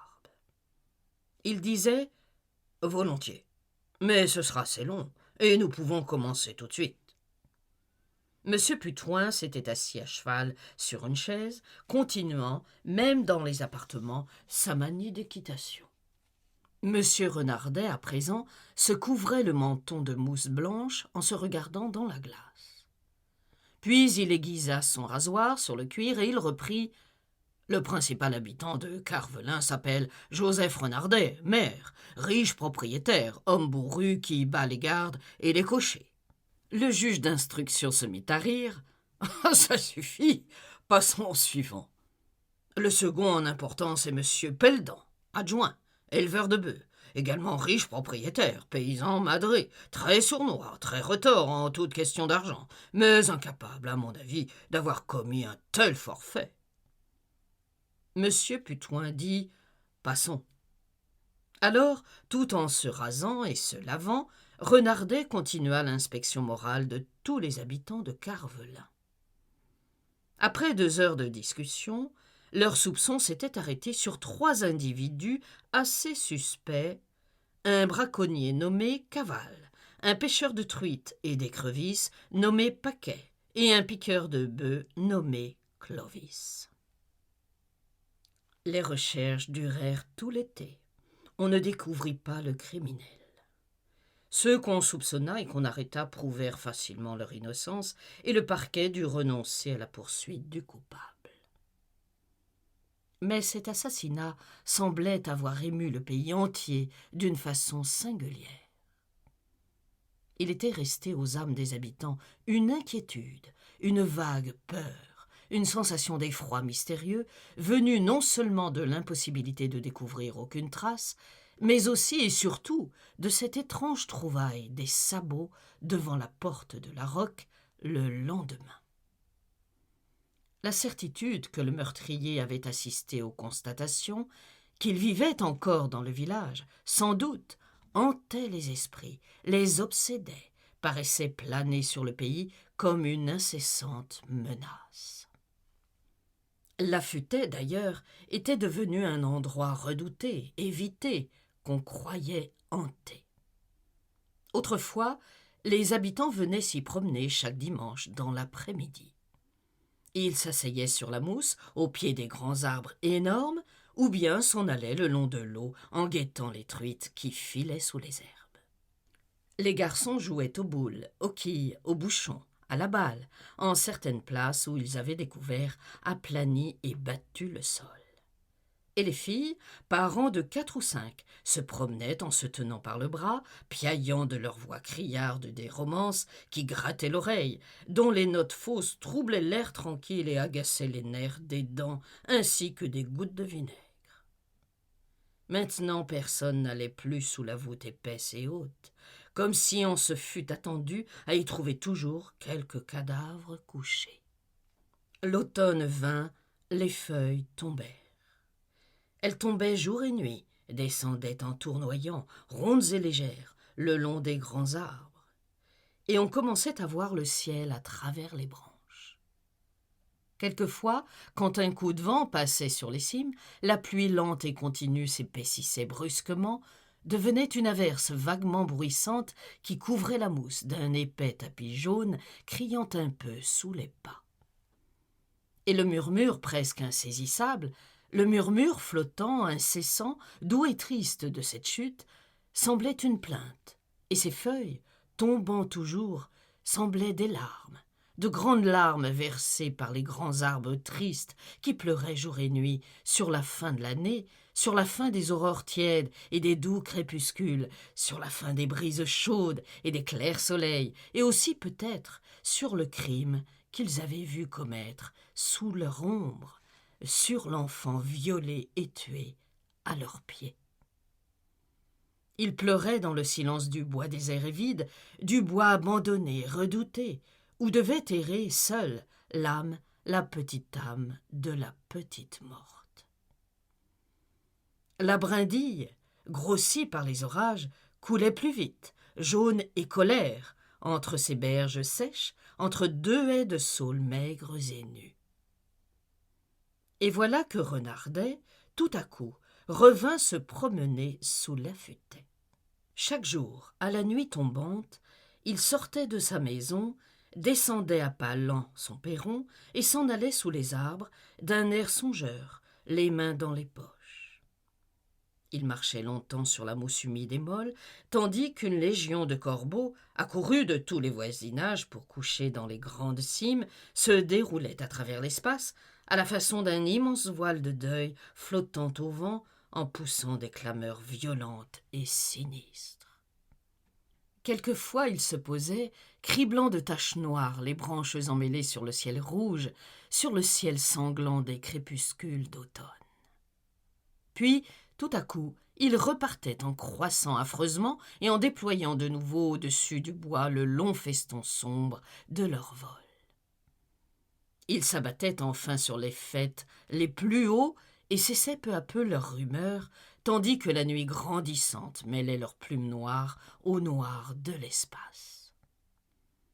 Il disait « Volontiers, mais ce sera assez long, et nous pouvons commencer tout de suite. » Monsieur Putoin s'était assis à cheval sur une chaise, continuant, même dans les appartements, sa manie d'équitation. Monsieur Renardet, à présent, se couvrait le menton de mousse blanche en se regardant dans la glace. Puis il aiguisa son rasoir sur le cuir et il reprit « Le principal habitant de Carvelin s'appelle Joseph Renardet, maire, riche propriétaire, homme bourru qui bat les gardes et les cochers. » Le juge d'instruction se mit à rire. « Ça suffit, passons au suivant. Le second en importance est monsieur Pelledan, adjoint, éleveur de bœufs, également riche propriétaire, paysan madré, très sournois, très retors en toute question d'argent, mais incapable, à mon avis, d'avoir commis un tel forfait. » Monsieur Putoin dit « Passons. » Alors, tout en se rasant et se lavant, Renardet continua l'inspection morale de tous les habitants de Carvelin. Après 2 heures de discussion, leurs soupçons s'étaient arrêtés sur 3 individus assez suspects, un braconnier nommé Caval, un pêcheur de truites et d'écrevisses nommé Paquet et un piqueur de bœufs nommé Clovis. Les recherches durèrent tout l'été. On ne découvrit pas le criminel. Ceux qu'on soupçonna et qu'on arrêta prouvèrent facilement leur innocence, et le parquet dut renoncer à la poursuite du coupable. Mais cet assassinat semblait avoir ému le pays entier d'une façon singulière. Il était resté aux âmes des habitants une inquiétude, une vague peur, une sensation d'effroi mystérieux, venue non seulement de l'impossibilité de découvrir aucune trace, mais aussi et surtout de cette étrange trouvaille des sabots devant la porte de la Roque le lendemain. La certitude que le meurtrier avait assisté aux constatations, qu'il vivait encore dans le village, sans doute, hantait les esprits, les obsédait, paraissait planer sur le pays comme une incessante menace. La Futaie, d'ailleurs, était devenue un endroit redouté, évité, qu'on croyait hanté. Autrefois, les habitants venaient s'y promener chaque dimanche dans l'après-midi. Ils s'asseyaient sur la mousse, au pied des grands arbres énormes, ou bien s'en allaient le long de l'eau en guettant les truites qui filaient sous les herbes. Les garçons jouaient aux boules, aux quilles, aux bouchons, à la balle, en certaines places où ils avaient découvert, aplani et battu le sol. Et les filles, par rangs de 4 ou 5, se promenaient en se tenant par le bras, piaillant de leur voix criarde des romances qui grattaient l'oreille, dont les notes fausses troublaient l'air tranquille et agaçaient les nerfs des dents, ainsi que des gouttes de vinaigre. Maintenant personne n'allait plus sous la voûte épaisse et haute, comme si on se fût attendu à y trouver toujours quelque cadavre couché. L'automne vint, les feuilles tombèrent. Elles tombaient jour et nuit, descendaient en tournoyant, rondes et légères, le long des grands arbres. Et on commençait à voir le ciel à travers les branches. Quelquefois, quand un coup de vent passait sur les cimes, la pluie lente et continue s'épaississait brusquement, devenait une averse vaguement bruissante qui couvrait la mousse d'un épais tapis jaune, criant un peu sous les pas. Et le murmure presque insaisissable, le murmure flottant, incessant, doux et triste de cette chute, semblait une plainte, et ses feuilles, tombant toujours, semblaient des larmes, de grandes larmes versées par les grands arbres tristes qui pleuraient jour et nuit sur la fin de l'année, sur la fin des aurores tièdes et des doux crépuscules, sur la fin des brises chaudes et des clairs soleils, et aussi peut-être sur le crime qu'ils avaient vu commettre sous leur ombre, sur l'enfant violé et tué à leurs pieds. Ils pleuraient dans le silence du bois désert et vide, du bois abandonné, redouté, où devait errer seule l'âme, la petite âme de la petite morte. La brindille, grossie par les orages, coulait plus vite, jaune et colère, entre ces berges sèches, entre deux haies de saules maigres et nues. Et voilà que Renardet, tout à coup, revint se promener sous la futaie. Chaque jour, à la nuit tombante, il sortait de sa maison, descendait à pas lents son perron et s'en allait sous les arbres, d'un air songeur, les mains dans les poches. Il marchait longtemps sur la mousse humide et molle, tandis qu'une légion de corbeaux, accourus de tous les voisinages pour coucher dans les grandes cimes, se déroulait à travers l'espace, à la façon d'un immense voile de deuil flottant au vent, en poussant des clameurs violentes et sinistres. Quelquefois il se posait, criblant de taches noires les branches emmêlées sur le ciel rouge, sur le ciel sanglant des crépuscules d'automne. Puis, tout à coup, il repartait en croissant affreusement et en déployant de nouveau au-dessus du bois le long feston sombre de leur vol. Ils s'abattaient enfin sur les faîtes les plus hauts et cessaient peu à peu leur rumeur, tandis que la nuit grandissante mêlait leurs plumes noires au noir de l'espace.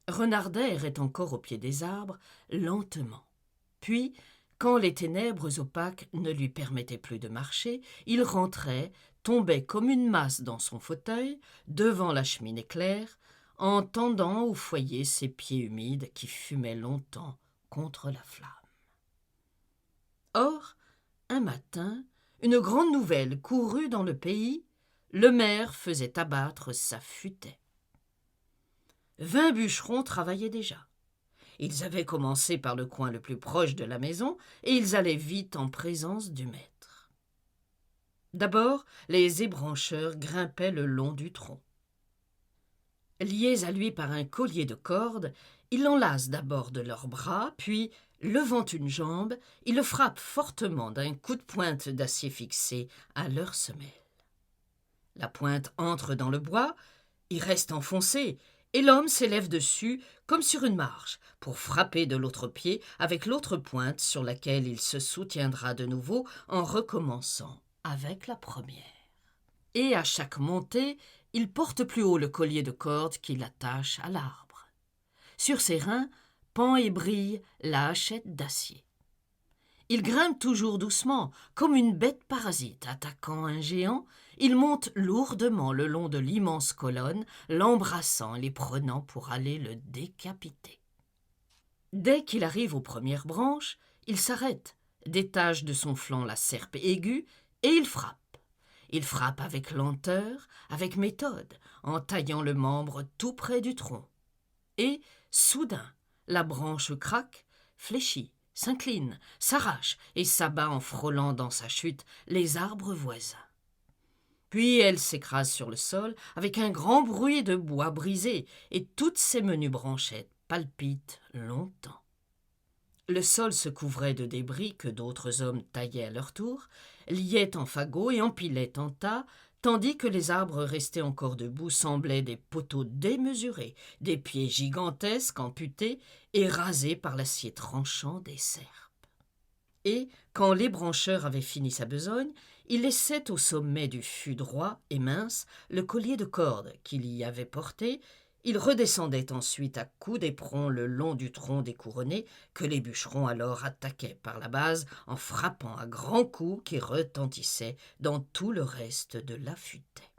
Renardet errait encore au pied des arbres, lentement. Puis, quand les ténèbres opaques ne lui permettaient plus de marcher, il rentrait, tombait comme une masse dans son fauteuil, devant la cheminée claire, en tendant au foyer ses pieds humides qui fumaient longtemps contre la flamme. Or, un matin, une grande nouvelle courut dans le pays, le maire faisait abattre sa futaie. 20 bûcherons travaillaient déjà. Ils avaient commencé par le coin le plus proche de la maison, et ils allaient vite en présence du maître. D'abord, les ébrancheurs grimpaient le long du tronc. Liés à lui par un collier de cordes, ils l'enlacent d'abord de leurs bras, puis, levant une jambe, ils le frappent fortement d'un coup de pointe d'acier fixé à leur semelle. La pointe entre dans le bois, y reste enfoncée, et l'homme s'élève dessus comme sur une marche, pour frapper de l'autre pied avec l'autre pointe sur laquelle il se soutiendra de nouveau en recommençant avec la première. Et à chaque montée, il porte plus haut le collier de cordes qui l'attache à l'arbre. Sur ses reins pend et brille la hachette d'acier. Il grimpe toujours doucement, comme une bête parasite attaquant un géant. Il monte lourdement le long de l'immense colonne, l'embrassant et les prenant pour aller le décapiter. Dès qu'il arrive aux premières branches, il s'arrête, détache de son flanc la serpe aiguë, et il frappe. Il frappe avec lenteur, avec méthode, en taillant le membre tout près du tronc. Et, soudain, la branche craque, fléchit, s'incline, s'arrache et s'abat en frôlant dans sa chute les arbres voisins. Puis elle s'écrase sur le sol avec un grand bruit de bois brisé, et toutes ses menues branchettes palpitent longtemps. Le sol se couvrait de débris que d'autres hommes taillaient à leur tour, liaient en fagots et empilaient en tas, tandis que les arbres restés encore debout semblaient des poteaux démesurés, des pieds gigantesques amputés et rasés par l'acier tranchant des serpes. Et, quand l'ébrancheur avait fini sa besogne, il laissait au sommet du fût droit et mince le collier de cordes qu'il y avait porté. Il redescendait ensuite à coups d'éperon le long du tronc découronné, que les bûcherons alors attaquaient par la base en frappant à grands coups qui retentissaient dans tout le reste de la futaie.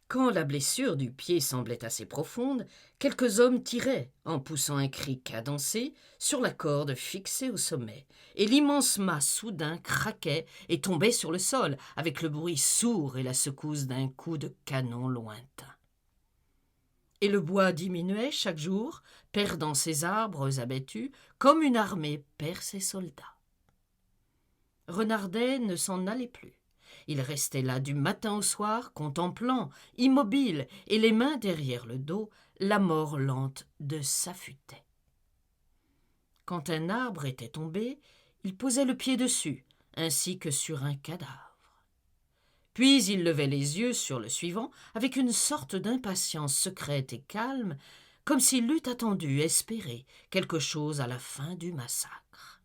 Quand la blessure du pied semblait assez profonde, quelques hommes tiraient, en poussant un cri cadencé, sur la corde fixée au sommet, et l'immense mât soudain craquait et tombait sur le sol, avec le bruit sourd et la secousse d'un coup de canon lointain. Et le bois diminuait chaque jour, perdant ses arbres abattus, comme une armée perd ses soldats. Renardet ne s'en allait plus. Il restait là du matin au soir, contemplant, immobile, et les mains derrière le dos, la mort lente de sa futaie. Quand un arbre était tombé, il posait le pied dessus, ainsi que sur un cadavre. Puis il levait les yeux sur le suivant avec une sorte d'impatience secrète et calme, comme s'il eût attendu, espéré quelque chose à la fin du massacre.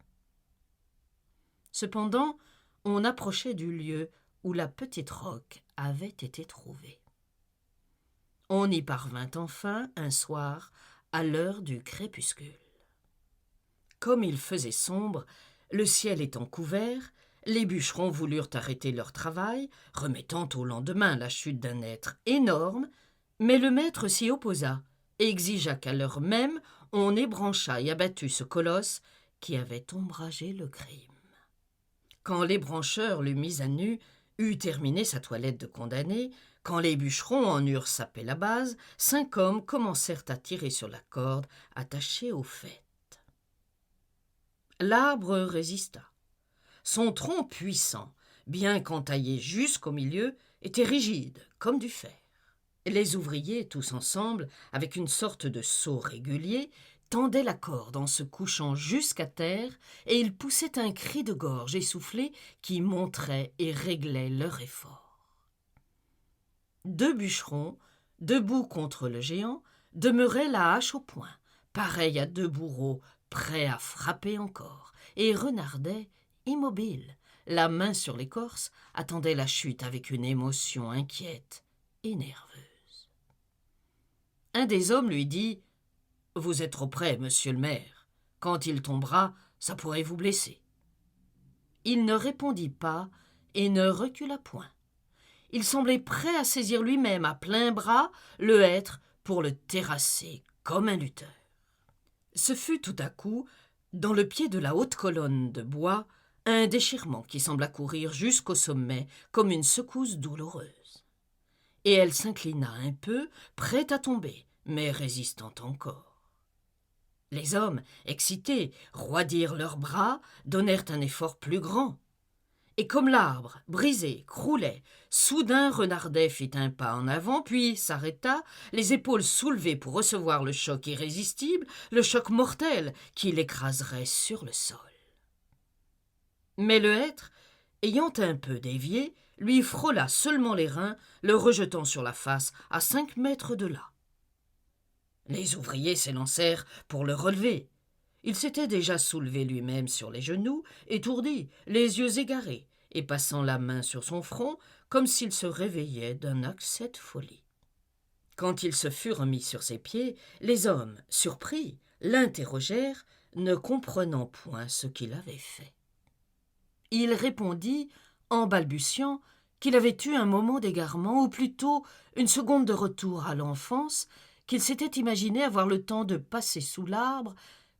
Cependant, on approchait du lieu où la petite roque avait été trouvée. On y parvint enfin un soir, à l'heure du crépuscule. Comme il faisait sombre, le ciel étant couvert, les bûcherons voulurent arrêter leur travail, remettant au lendemain la chute d'un être énorme, mais le maître s'y opposa et exigea qu'à l'heure même on ébranchât et abattût ce colosse qui avait ombragé le crime. Quand l'ébrancheur l'eut mis à nu, eut terminé sa toilette de condamné, quand les bûcherons en eurent sapé la base, 5 hommes commencèrent à tirer sur la corde attachée au faîte. L'arbre résista. Son tronc puissant, bien qu'entaillé jusqu'au milieu, était rigide comme du fer. Les ouvriers, tous ensemble, avec une sorte de saut régulier, tendaient la corde en se couchant jusqu'à terre, et ils poussaient un cri de gorge essoufflé qui montrait et réglait leur effort. 2 bûcherons, debout contre le géant, demeuraient la hache au poing, pareils à 2 bourreaux, prêts à frapper encore, et Renardet, immobile, la main sur l'écorce, attendait la chute avec une émotion inquiète et nerveuse. Un des hommes lui dit « Vous êtes trop près, monsieur le maire. Quand il tombera, ça pourrait vous blesser. » Il ne répondit pas et ne recula point. Il semblait prêt à saisir lui-même à pleins bras le hêtre pour le terrasser comme un lutteur. Ce fut tout à coup, dans le pied de la haute colonne de bois, un déchirement qui sembla courir jusqu'au sommet comme une secousse douloureuse. Et elle s'inclina un peu, prête à tomber, mais résistant encore. Les hommes, excités, roidirent leurs bras, donnèrent un effort plus grand. Et comme l'arbre, brisé, croulait, soudain Renardet fit un pas en avant, puis s'arrêta, les épaules soulevées pour recevoir le choc irrésistible, le choc mortel qui l'écraserait sur le sol. Mais le hêtre, ayant un peu dévié, lui frôla seulement les reins, le rejetant sur la face à 5 mètres de là. Les ouvriers s'élancèrent pour le relever. Il s'était déjà soulevé lui-même sur les genoux, étourdi, les yeux égarés, et passant la main sur son front, comme s'il se réveillait d'un accès de folie. Quand il se fut remis sur ses pieds, les hommes, surpris, l'interrogèrent, ne comprenant point ce qu'il avait fait. Il répondit, en balbutiant, qu'il avait eu un moment d'égarement, ou plutôt une seconde de retour à l'enfance, qu'il s'était imaginé avoir le temps de passer sous l'arbre,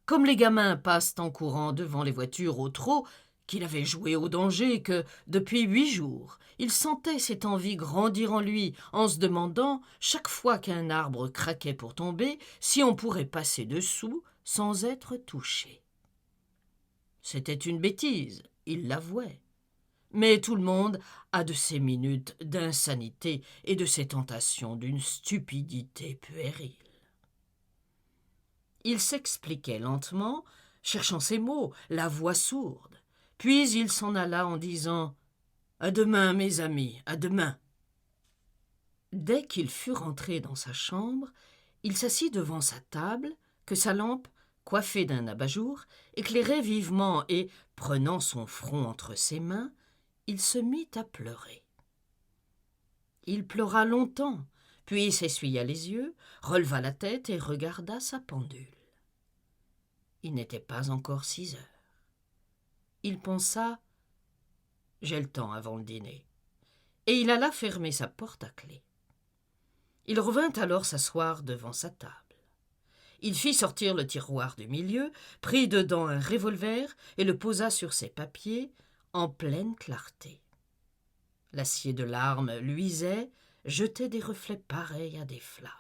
comme les gamins passent en courant devant les voitures au trot, qu'il avait joué au danger et que, depuis 8 jours, il sentait cette envie grandir en lui, en se demandant, chaque fois qu'un arbre craquait pour tomber, si on pourrait passer dessous sans être touché. C'était une bêtise, il l'avouait. Mais tout le monde a de ces minutes d'insanité et de ces tentations d'une stupidité puérile. Il s'expliquait lentement, cherchant ses mots, la voix sourde. Puis il s'en alla en disant « À demain, mes amis, à demain !» Dès qu'il fut rentré dans sa chambre, il s'assit devant sa table, que sa lampe, coiffée d'un abat-jour, éclairait vivement et, prenant son front entre ses mains, il se mit à pleurer. Il pleura longtemps, puis s'essuya les yeux, releva la tête et regarda sa pendule. Il n'était pas encore 6 heures. Il pensa « J'ai le temps avant le dîner », et il alla fermer sa porte à clé. Il revint alors s'asseoir devant sa table. Il fit sortir le tiroir du milieu, prit dedans un revolver et le posa sur ses papiers en pleine clarté. L'acier de l'arme luisait, jetait des reflets pareils à des flammes.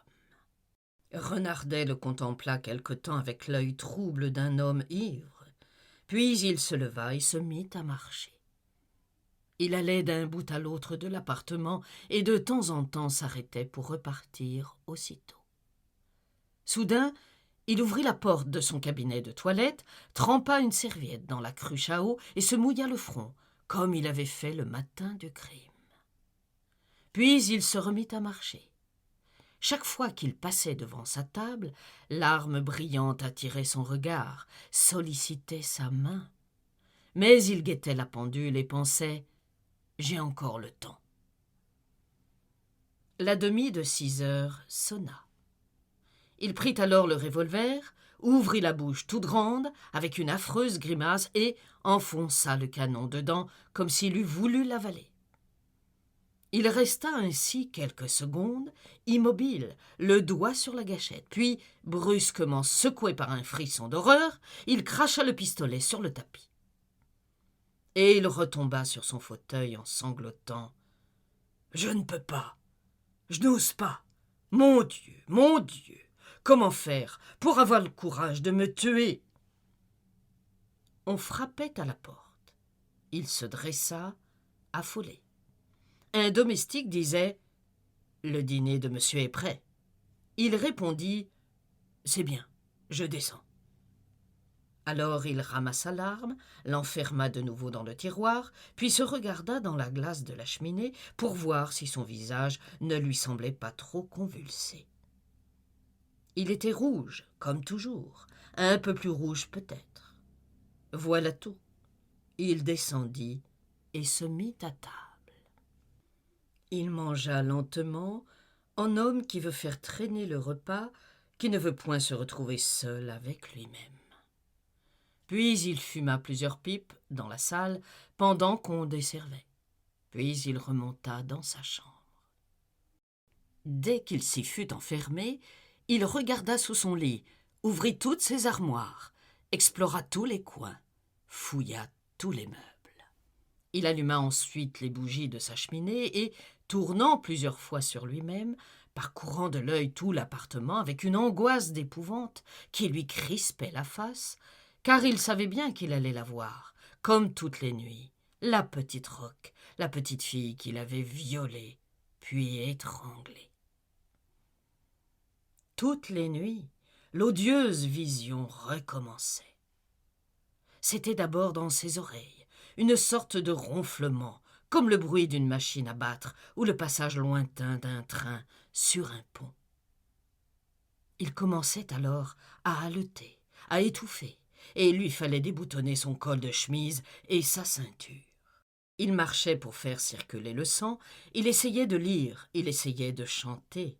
Renardet le contempla quelque temps avec l'œil trouble d'un homme ivre, puis il se leva et se mit à marcher. Il allait d'un bout à l'autre de l'appartement et de temps en temps s'arrêtait pour repartir aussitôt. Soudain, il ouvrit la porte de son cabinet de toilette, trempa une serviette dans la cruche à eau et se mouilla le front, comme il avait fait le matin du crime. Puis il se remit à marcher. Chaque fois qu'il passait devant sa table, l'arme brillante attirait son regard, sollicitait sa main. Mais il guettait la pendule et pensait « J'ai encore le temps ». La demie de 6 heures sonna. Il prit alors le revolver, ouvrit la bouche toute grande, avec une affreuse grimace, et enfonça le canon dedans, comme s'il eût voulu l'avaler. Il resta ainsi quelques secondes, immobile, le doigt sur la gâchette, puis, brusquement secoué par un frisson d'horreur, il cracha le pistolet sur le tapis. Et il retomba sur son fauteuil en sanglotant. « Je ne peux pas, je n'ose pas. Mon Dieu, comment faire pour avoir le courage de me tuer ?» On frappait à la porte. Il se dressa, affolé. Un domestique disait « Le dîner de monsieur est prêt ». Il répondit « C'est bien, je descends ». Alors il ramassa l'arme, l'enferma de nouveau dans le tiroir, puis se regarda dans la glace de la cheminée pour voir si son visage ne lui semblait pas trop convulsé. Il était rouge, comme toujours, un peu plus rouge peut-être. Voilà tout. Il descendit et se mit à table. Il mangea lentement, en homme qui veut faire traîner le repas, qui ne veut point se retrouver seul avec lui-même. Puis il fuma plusieurs pipes dans la salle pendant qu'on desservait. Puis il remonta dans sa chambre. Dès qu'il s'y fut enfermé, il regarda sous son lit, ouvrit toutes ses armoires, explora tous les coins, fouilla tous les meubles. Il alluma ensuite les bougies de sa cheminée et, tournant plusieurs fois sur lui-même, parcourant de l'œil tout l'appartement avec une angoisse d'épouvante qui lui crispait la face, car il savait bien qu'il allait la voir, comme toutes les nuits, la petite Roque, la petite fille qu'il avait violée, puis étranglée. Toutes les nuits, l'odieuse vision recommençait. C'était d'abord dans ses oreilles, une sorte de ronflement, comme le bruit d'une machine à battre ou le passage lointain d'un train sur un pont. Il commençait alors à haleter, à étouffer, et il lui fallait déboutonner son col de chemise et sa ceinture. Il marchait pour faire circuler le sang, il essayait de lire, il essayait de chanter.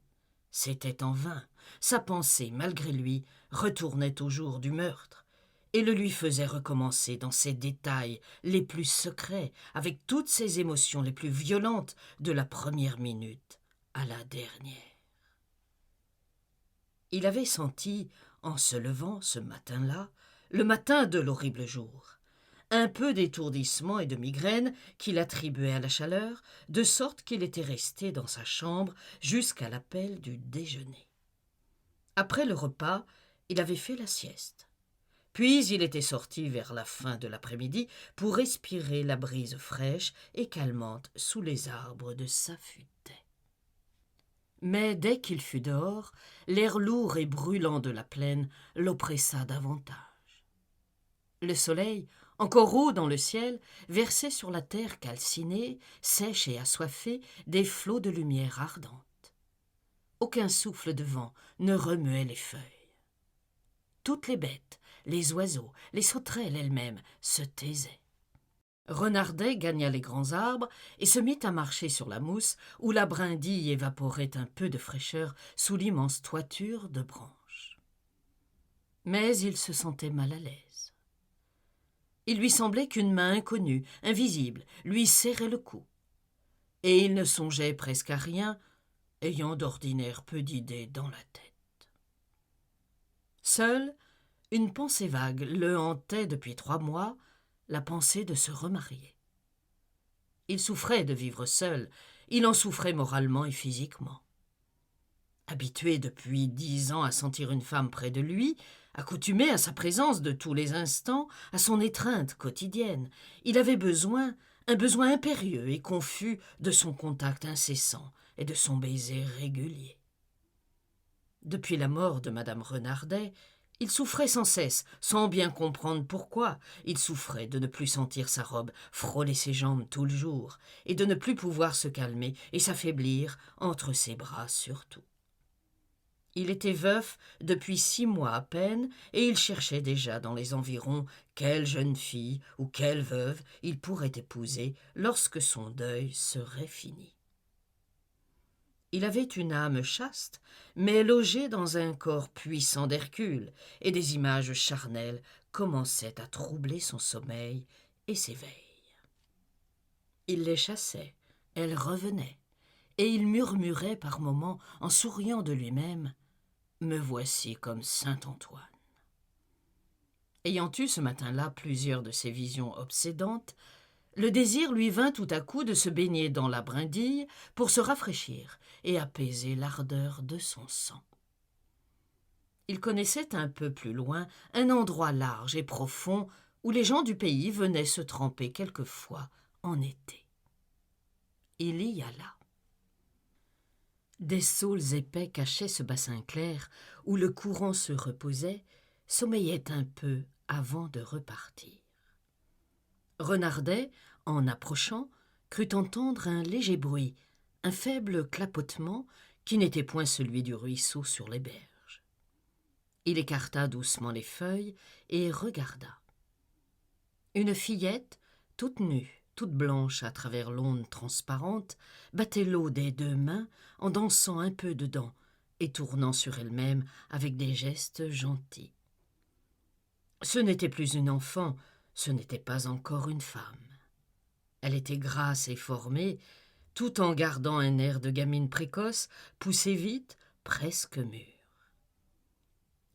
C'était en vain, sa pensée, malgré lui, retournait au jour du meurtre, et le lui faisait recommencer dans ses détails les plus secrets, avec toutes ses émotions les plus violentes, de la première minute à la dernière. Il avait senti, en se levant ce matin-là, le matin de l'horrible jour, un peu d'étourdissement et de migraine qu'il attribuait à la chaleur, de sorte qu'il était resté dans sa chambre jusqu'à l'appel du déjeuner. Après le repas, il avait fait la sieste. Puis il était sorti vers la fin de l'après-midi pour respirer la brise fraîche et calmante sous les arbres de sa futaie. Mais dès qu'il fut dehors, l'air lourd et brûlant de la plaine l'oppressa davantage. Le soleil, encore haut dans le ciel, versait sur la terre calcinée, sèche et assoiffée, des flots de lumière ardente. Aucun souffle de vent ne remuait les feuilles. Toutes les bêtes, les oiseaux, les sauterelles elles-mêmes se taisaient. Renardet gagna les grands arbres et se mit à marcher sur la mousse où la brindille évaporait un peu de fraîcheur sous l'immense toiture de branches. Mais il se sentait mal à l'aise. Il lui semblait qu'une main inconnue, invisible, lui serrait le cou. Et il ne songeait presque à rien, ayant d'ordinaire peu d'idées dans la tête. Seule, une pensée vague le hantait depuis 3 mois, la pensée de se remarier. Il souffrait de vivre seul, il en souffrait moralement et physiquement. Habitué depuis 10 ans à sentir une femme près de lui, accoutumé à sa présence de tous les instants, à son étreinte quotidienne, il avait un besoin impérieux et confus de son contact incessant et de son baiser régulier. Depuis la mort de madame Renardet, il souffrait sans cesse, sans bien comprendre pourquoi. Il souffrait de ne plus sentir sa robe frôler ses jambes tout le jour, et de ne plus pouvoir se calmer et s'affaiblir entre ses bras surtout. Il était veuf depuis 6 mois à peine, et il cherchait déjà dans les environs quelle jeune fille ou quelle veuve il pourrait épouser lorsque son deuil serait fini. Il avait une âme chaste, mais logée dans un corps puissant d'Hercule, et des images charnelles commençaient à troubler son sommeil et ses veilles. Il les chassait, elles revenaient, et il murmurait par moments, en souriant de lui-même, « Me voici comme saint Antoine ». Ayant eu ce matin-là plusieurs de ces visions obsédantes, le désir lui vint tout à coup de se baigner dans la brindille pour se rafraîchir et apaiser l'ardeur de son sang. Il connaissait un peu plus loin un endroit large et profond où les gens du pays venaient se tremper quelquefois en été. Il y alla. Des saules épais cachaient ce bassin clair où le courant se reposait, sommeillait un peu avant de repartir. Renardet, en approchant, crut entendre un léger bruit, un faible clapotement qui n'était point celui du ruisseau sur les berges. Il écarta doucement les feuilles et regarda. Une fillette, toute nue, toute blanche à travers l'onde transparente, battait l'eau des 2 mains en dansant un peu dedans et tournant sur elle-même avec des gestes gentils. Ce n'était plus une enfant, ce n'était pas encore une femme. Elle était grasse et formée, tout en gardant un air de gamine précoce, poussée vite, presque mûre.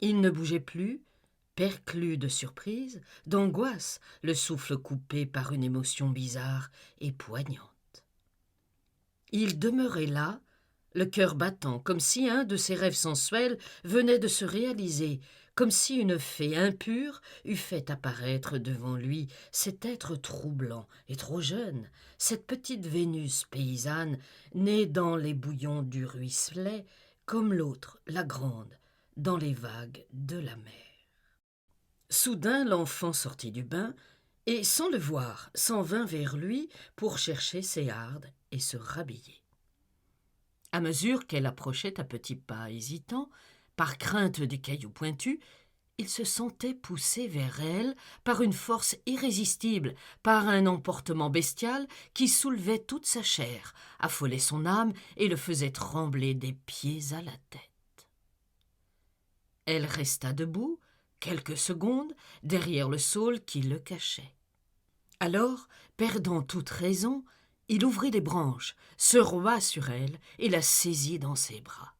Il ne bougeait plus, perclus de surprise, d'angoisse, le souffle coupé par une émotion bizarre et poignante. Il demeurait là, le cœur battant, comme si un de ses rêves sensuels venait de se réaliser, comme si une fée impure eût fait apparaître devant lui cet être troublant et trop jeune, cette petite Vénus paysanne, née dans les bouillons du ruisselet, comme l'autre, la grande, dans les vagues de la mer. Soudain l'enfant sortit du bain, et, sans le voir, s'en vint vers lui pour chercher ses hardes et se rhabiller. À mesure qu'elle approchait à petits pas hésitants, par crainte des cailloux pointus, il se sentait poussé vers elle par une force irrésistible, par un emportement bestial qui soulevait toute sa chair, affolait son âme et le faisait trembler des pieds à la tête. Elle resta debout quelques secondes derrière le saule qui le cachait. Alors, perdant toute raison, il ouvrit les branches, se rua sur elle et la saisit dans ses bras.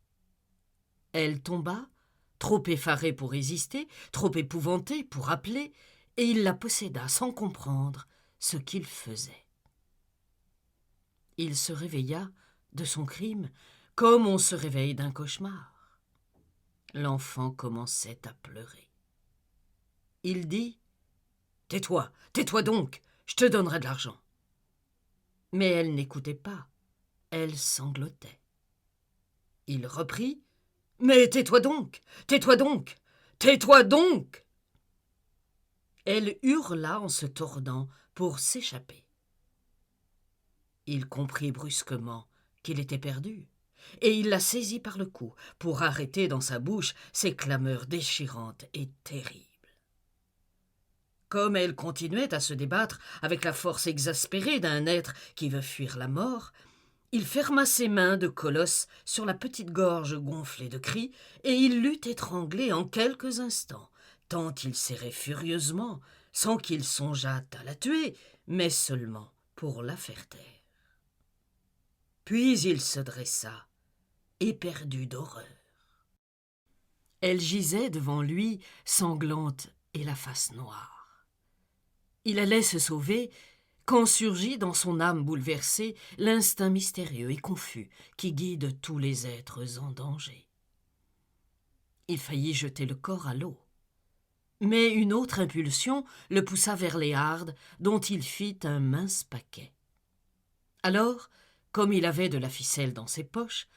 Elle tomba, trop effarée pour résister, trop épouvantée pour appeler, et il la posséda sans comprendre ce qu'il faisait. Il se réveilla de son crime comme on se réveille d'un cauchemar. L'enfant commençait à pleurer. Il dit « Tais-toi, tais-toi donc, je te donnerai de l'argent. » Mais elle n'écoutait pas, elle sanglotait. Il reprit « Mais tais-toi donc, tais-toi donc, tais-toi donc !» Elle hurla en se tordant pour s'échapper. Il comprit brusquement qu'il était perdu, et il la saisit par le cou pour arrêter dans sa bouche ces clameurs déchirantes et terribles. Comme elle continuait à se débattre avec la force exaspérée d'un être qui veut fuir la mort, il ferma ses mains de colosse sur la petite gorge gonflée de cris, et il l'eût étranglée en quelques instants, tant il serrait furieusement, sans qu'il songeât à la tuer, mais seulement pour la faire taire. Puis il se dressa, éperdu d'horreur. Elle gisait devant lui, sanglante et la face noire. Il allait se sauver quand surgit dans son âme bouleversée l'instinct mystérieux et confus qui guide tous les êtres en danger. Il faillit jeter le corps à l'eau. Mais une autre impulsion le poussa vers les hardes, dont il fit un mince paquet. Alors, comme il avait de la ficelle dans ses poches,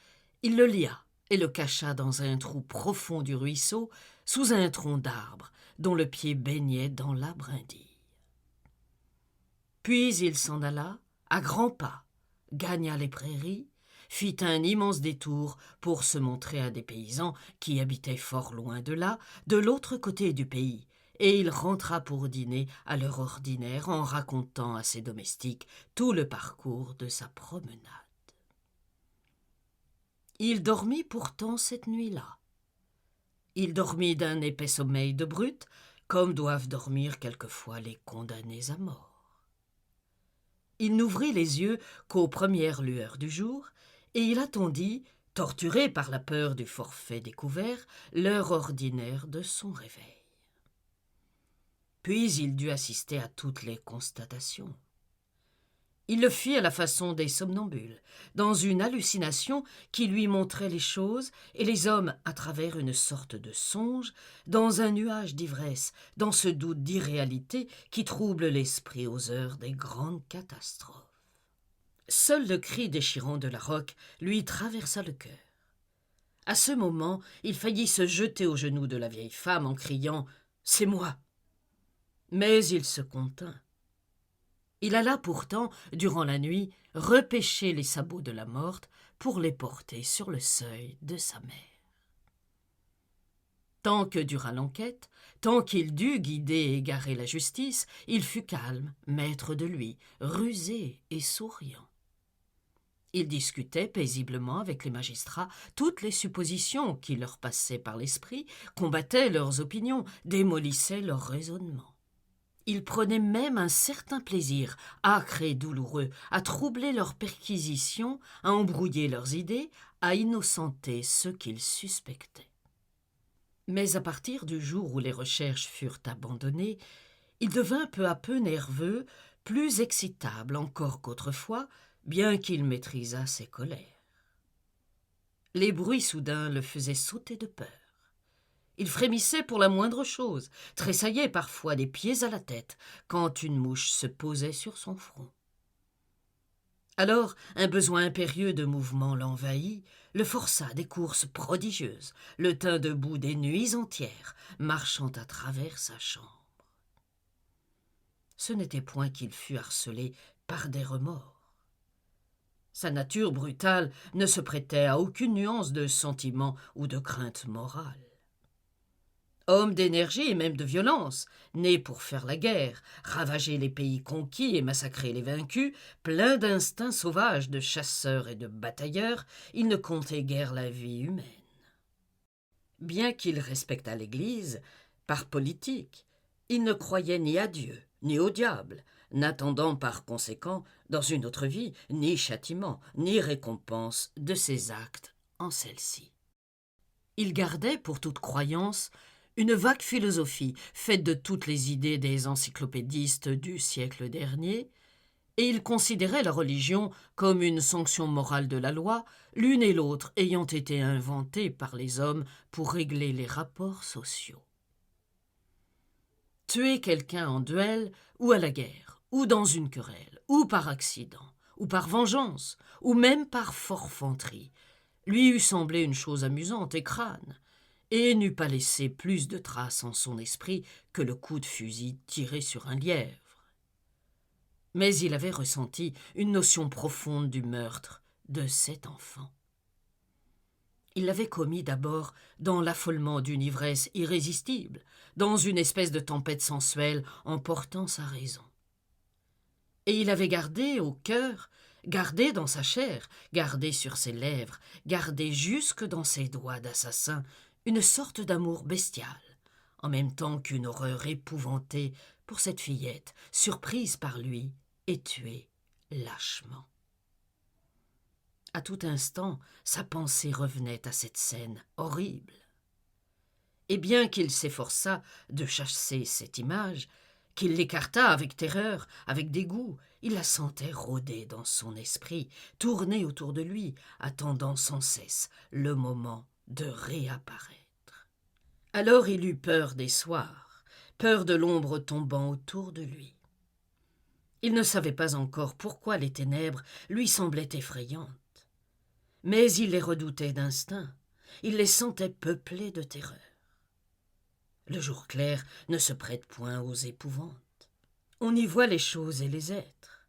il le lia et le cacha dans un trou profond du ruisseau, sous un tronc d'arbre dont le pied baignait dans la brindille. Puis il s'en alla, à grands pas, gagna les prairies, fit un immense détour pour se montrer à des paysans qui habitaient fort loin de là, de l'autre côté du pays, et il rentra pour dîner à l'heure ordinaire en racontant à ses domestiques tout le parcours de sa promenade. Il dormit pourtant cette nuit-là. Il dormit d'un épais sommeil de brute, comme doivent dormir quelquefois les condamnés à mort. Il n'ouvrit les yeux qu'aux premières lueurs du jour, et il attendit, torturé par la peur du forfait découvert, l'heure ordinaire de son réveil. Puis il dut assister à toutes les constatations. Il le fit à la façon des somnambules, dans une hallucination qui lui montrait les choses et les hommes à travers une sorte de songe, dans un nuage d'ivresse, dans ce doute d'irréalité qui trouble l'esprit aux heures des grandes catastrophes. Seul le cri déchirant de la roque lui traversa le cœur. À ce moment, il faillit se jeter aux genoux de la vieille femme en criant « C'est moi !» Mais il se contint. Il alla pourtant, durant la nuit, repêcher les sabots de la morte pour les porter sur le seuil de sa mère. Tant que dura l'enquête, tant qu'il dut guider et égarer la justice, il fut calme, maître de lui, rusé et souriant. Il discutait paisiblement avec les magistrats toutes les suppositions qui leur passaient par l'esprit, combattait leurs opinions, démolissait leurs raisonnements. Il prenait même un certain plaisir, âcre et douloureux, à troubler leurs perquisitions, à embrouiller leurs idées, à innocenter ceux qu'il suspectait. Mais à partir du jour où les recherches furent abandonnées, il devint peu à peu nerveux, plus excitable encore qu'autrefois, bien qu'il maîtrisât ses colères. Les bruits soudains le faisaient sauter de peur. Il frémissait pour la moindre chose, tressaillait parfois des pieds à la tête quand une mouche se posait sur son front. Alors un besoin impérieux de mouvement l'envahit, le força à des courses prodigieuses, le tint debout des nuits entières, marchant à travers sa chambre. Ce n'était point qu'il fût harcelé par des remords. Sa nature brutale ne se prêtait à aucune nuance de sentiment ou de crainte morale. Homme d'énergie et même de violence, né pour faire la guerre, ravager les pays conquis et massacrer les vaincus, plein d'instincts sauvages de chasseur et de batailleur, il ne comptait guère la vie humaine. Bien qu'il respectât l'Église, par politique, il ne croyait ni à Dieu, ni au diable, n'attendant par conséquent, dans une autre vie, ni châtiment, ni récompense de ses actes en celle-ci. Il gardait, pour toute croyance, une vague philosophie faite de toutes les idées des encyclopédistes du siècle dernier, et il considérait la religion comme une sanction morale de la loi, l'une et l'autre ayant été inventées par les hommes pour régler les rapports sociaux. Tuer quelqu'un en duel, ou à la guerre, ou dans une querelle, ou par accident, ou par vengeance, ou même par forfanterie, lui eût semblé une chose amusante et crâne, et n'eût pas laissé plus de traces en son esprit que le coup de fusil tiré sur un lièvre. Mais il avait ressenti une notion profonde du meurtre de cet enfant. Il l'avait commis d'abord dans l'affolement d'une ivresse irrésistible, dans une espèce de tempête sensuelle emportant sa raison. Et il avait gardé au cœur, gardé dans sa chair, gardé sur ses lèvres, gardé jusque dans ses doigts d'assassin, une sorte d'amour bestial, en même temps qu'une horreur épouvantée pour cette fillette, surprise par lui et tuée lâchement. À tout instant, sa pensée revenait à cette scène horrible. Et bien qu'il s'efforçât de chasser cette image, qu'il l'écartât avec terreur, avec dégoût, il la sentait rôder dans son esprit, tourner autour de lui, attendant sans cesse le moment de réapparaître. Alors il eut peur des soirs, peur de l'ombre tombant autour de lui. Il ne savait pas encore pourquoi les ténèbres lui semblaient effrayantes. Mais il les redoutait d'instinct, il les sentait peuplées de terreur. Le jour clair ne se prête point aux épouvantes. On y voit les choses et les êtres.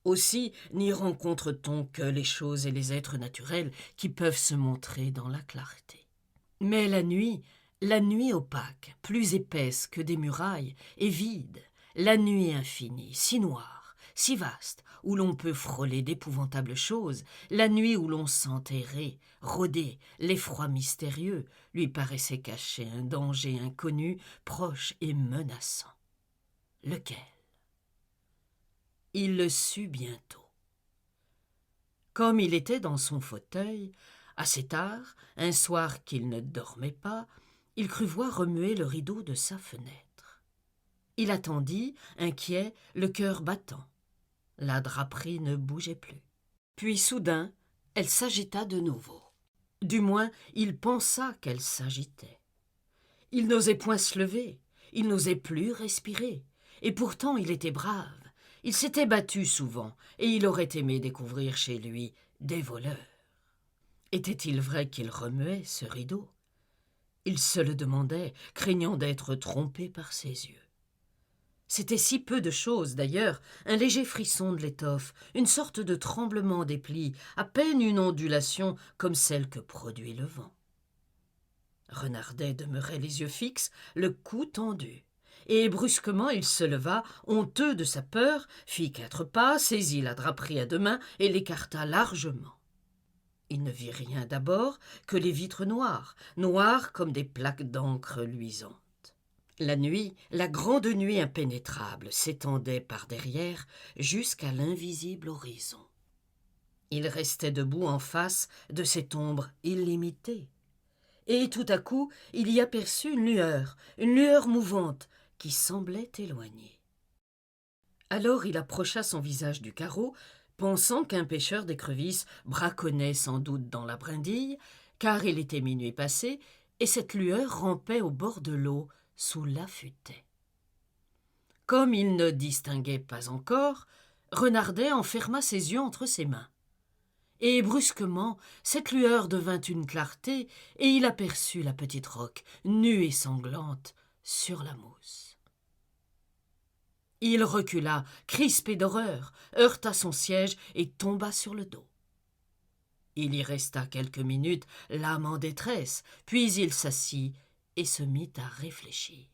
Aussi n'y rencontre-t-on que les choses et les êtres naturels qui peuvent se montrer dans la clarté. Mais la nuit opaque, plus épaisse que des murailles, est vide, la nuit infinie, si noire, si vaste, où l'on peut frôler d'épouvantables choses, la nuit où l'on sent errer, rôder, l'effroi mystérieux, lui paraissait cacher un danger inconnu, proche et menaçant. Lequel? Il le sut bientôt. Comme il était dans son fauteuil, assez tard, un soir qu'il ne dormait pas, il crut voir remuer le rideau de sa fenêtre. Il attendit, inquiet, le cœur battant. La draperie ne bougeait plus. Puis soudain, elle s'agita de nouveau. Du moins, il pensa qu'elle s'agitait. Il n'osait point se lever, il n'osait plus respirer, et pourtant il était brave. Il s'était battu souvent, et il aurait aimé découvrir chez lui des voleurs. Était-il vrai qu'il remuait ce rideau? Il se le demandait, craignant d'être trompé par ses yeux. C'était si peu de chose, d'ailleurs, un léger frisson de l'étoffe, une sorte de tremblement des plis, à peine une ondulation comme celle que produit le vent. Renardet demeurait les yeux fixes, le cou tendu. Et brusquement il se leva, honteux de sa peur, fit 4 pas, saisit la draperie à 2 mains et l'écarta largement. Il ne vit rien d'abord que les vitres noires, noires comme des plaques d'encre luisantes. La nuit, la grande nuit impénétrable, s'étendait par derrière jusqu'à l'invisible horizon. Il restait debout en face de cette ombre illimitée. Et tout à coup, il y aperçut une lueur mouvante, qui semblait éloignée. Alors il approcha son visage du carreau, pensant qu'un pêcheur d'écrevisses braconnait sans doute dans la brindille, car il était minuit passé, et cette lueur rampait au bord de l'eau sous la futaie. Comme il ne distinguait pas encore, Renardet enferma ses yeux entre ses mains. Et brusquement, cette lueur devint une clarté, et il aperçut la petite roque, nue et sanglante, sur la mousse. Il recula, crispé d'horreur, heurta son siège et tomba sur le dos. Il y resta quelques minutes, l'âme en détresse, puis il s'assit et se mit à réfléchir.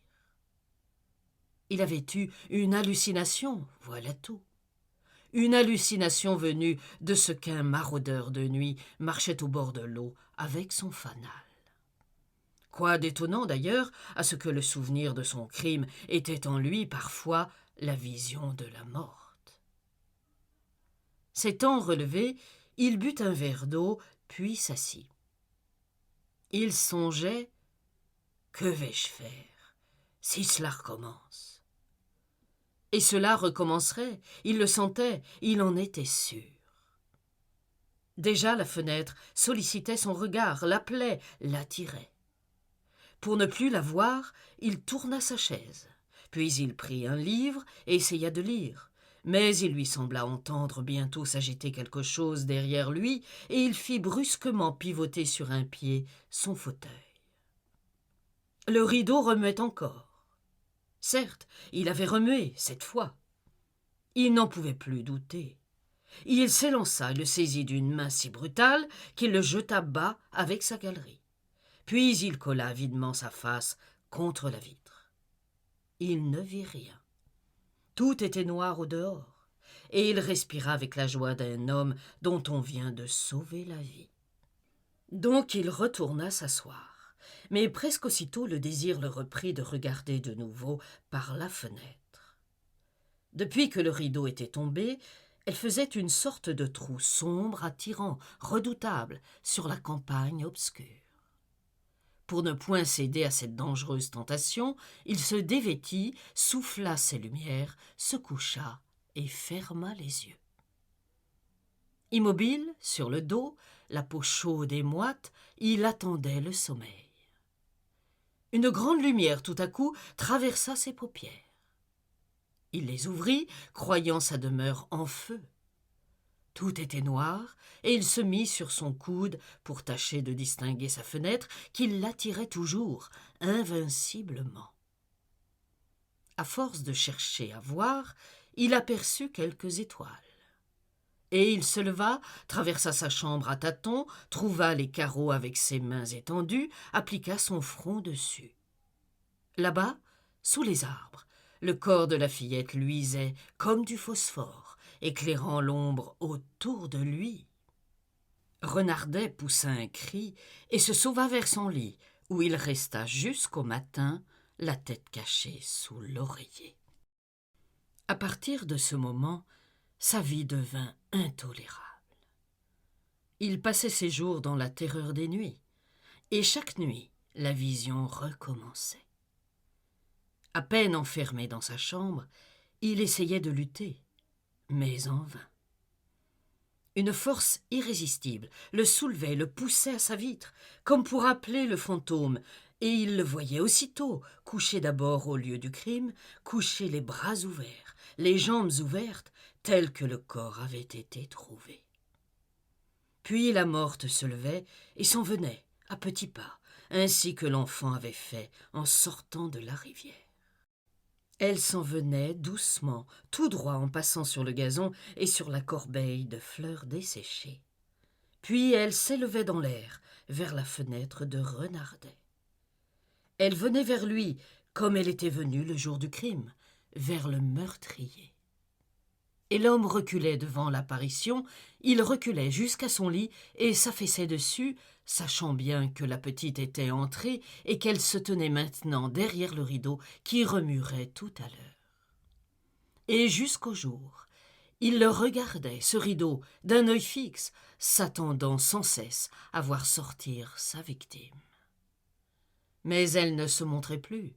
Il avait eu une hallucination, voilà tout. Une hallucination venue de ce qu'un maraudeur de nuit marchait au bord de l'eau avec son fanal. Quoi d'étonnant d'ailleurs à ce que le souvenir de son crime était en lui parfois la vision de la morte. S'étant relevé, il but un verre d'eau, puis s'assit. Il songeait « Que vais-je faire si cela recommence ?» Et cela recommencerait, il le sentait, il en était sûr. Déjà la fenêtre sollicitait son regard, l'appelait, l'attirait. Pour ne plus la voir, il tourna sa chaise. Puis il prit un livre et essaya de lire. Mais il lui sembla entendre bientôt s'agiter quelque chose derrière lui, et il fit brusquement pivoter sur un pied son fauteuil. Le rideau remuait encore. Certes, il avait remué, cette fois. Il n'en pouvait plus douter. Il s'élança et le saisit d'une main si brutale qu'il le jeta bas avec sa galerie. Puis il colla avidement sa face contre la vitre. Il ne vit rien. Tout était noir au dehors, et il respira avec la joie d'un homme dont on vient de sauver la vie. Donc il retourna s'asseoir. Mais presque aussitôt le désir le reprit de regarder de nouveau par la fenêtre. Depuis que le rideau était tombé, elle faisait une sorte de trou sombre, attirant, redoutable, sur la campagne obscure. Pour ne point céder à cette dangereuse tentation, il se dévêtit, souffla ses lumières, se coucha et ferma les yeux. Immobile, sur le dos, la peau chaude et moite, il attendait le sommeil. Une grande lumière, tout à coup, traversa ses paupières. Il les ouvrit, croyant sa demeure en feu. Tout était noir, et il se mit sur son coude pour tâcher de distinguer sa fenêtre, qui l'attirait toujours, invinciblement. À force de chercher à voir, il aperçut quelques étoiles. Et il se leva, traversa sa chambre à tâtons, trouva les carreaux avec ses mains étendues, appliqua son front dessus. Là-bas, sous les arbres, le corps de la fillette luisait comme du phosphore, éclairant l'ombre autour de lui. Renardet poussa un cri et se sauva vers son lit, où il resta jusqu'au matin, la tête cachée sous l'oreiller. À partir de ce moment, sa vie devint intolérable. Il passait ses jours dans la terreur des nuits, et chaque nuit, la vision recommençait. À peine enfermé dans sa chambre, il essayait de lutter, mais en vain. Une force irrésistible le soulevait, le poussait à sa vitre, comme pour appeler le fantôme, et il le voyait aussitôt, couché d'abord au lieu du crime, couché les bras ouverts, les jambes ouvertes, tel que le corps avait été trouvé. Puis la morte se levait et s'en venait, à petits pas, ainsi que l'enfant avait fait en sortant de la rivière. Elle s'en venait doucement, tout droit en passant sur le gazon et sur la corbeille de fleurs desséchées. Puis elle s'élevait dans l'air, vers la fenêtre de Renardet. Elle venait vers lui, comme elle était venue le jour du crime, vers le meurtrier. Et l'homme reculait devant l'apparition, il reculait jusqu'à son lit et s'affaissait dessus, sachant bien que la petite était entrée et qu'elle se tenait maintenant derrière le rideau qui remuerait tout à l'heure. Et jusqu'au jour, il le regardait, ce rideau, d'un œil fixe, s'attendant sans cesse à voir sortir sa victime. Mais elle ne se montrait plus.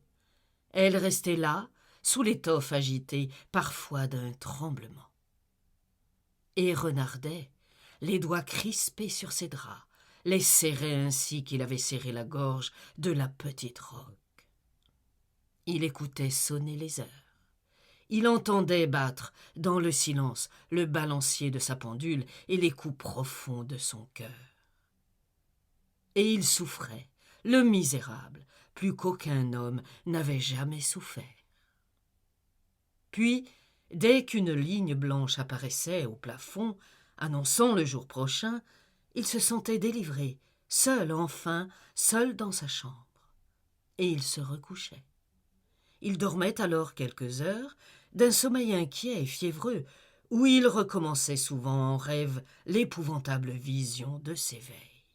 Elle restait là, sous l'étoffe agitée, parfois d'un tremblement. Et Renardet, les doigts crispés sur ses draps, les serrait ainsi qu'il avait serré la gorge de la petite Roque. Il écoutait sonner les heures. Il entendait battre, dans le silence, le balancier de sa pendule et les coups profonds de son cœur. Et il souffrait, le misérable, plus qu'aucun homme n'avait jamais souffert. Puis, dès qu'une ligne blanche apparaissait au plafond, annonçant le jour prochain, il se sentait délivré, seul enfin, seul dans sa chambre. Et il se recouchait. Il dormait alors quelques heures, d'un sommeil inquiet et fiévreux, où il recommençait souvent en rêve l'épouvantable vision de ses veilles.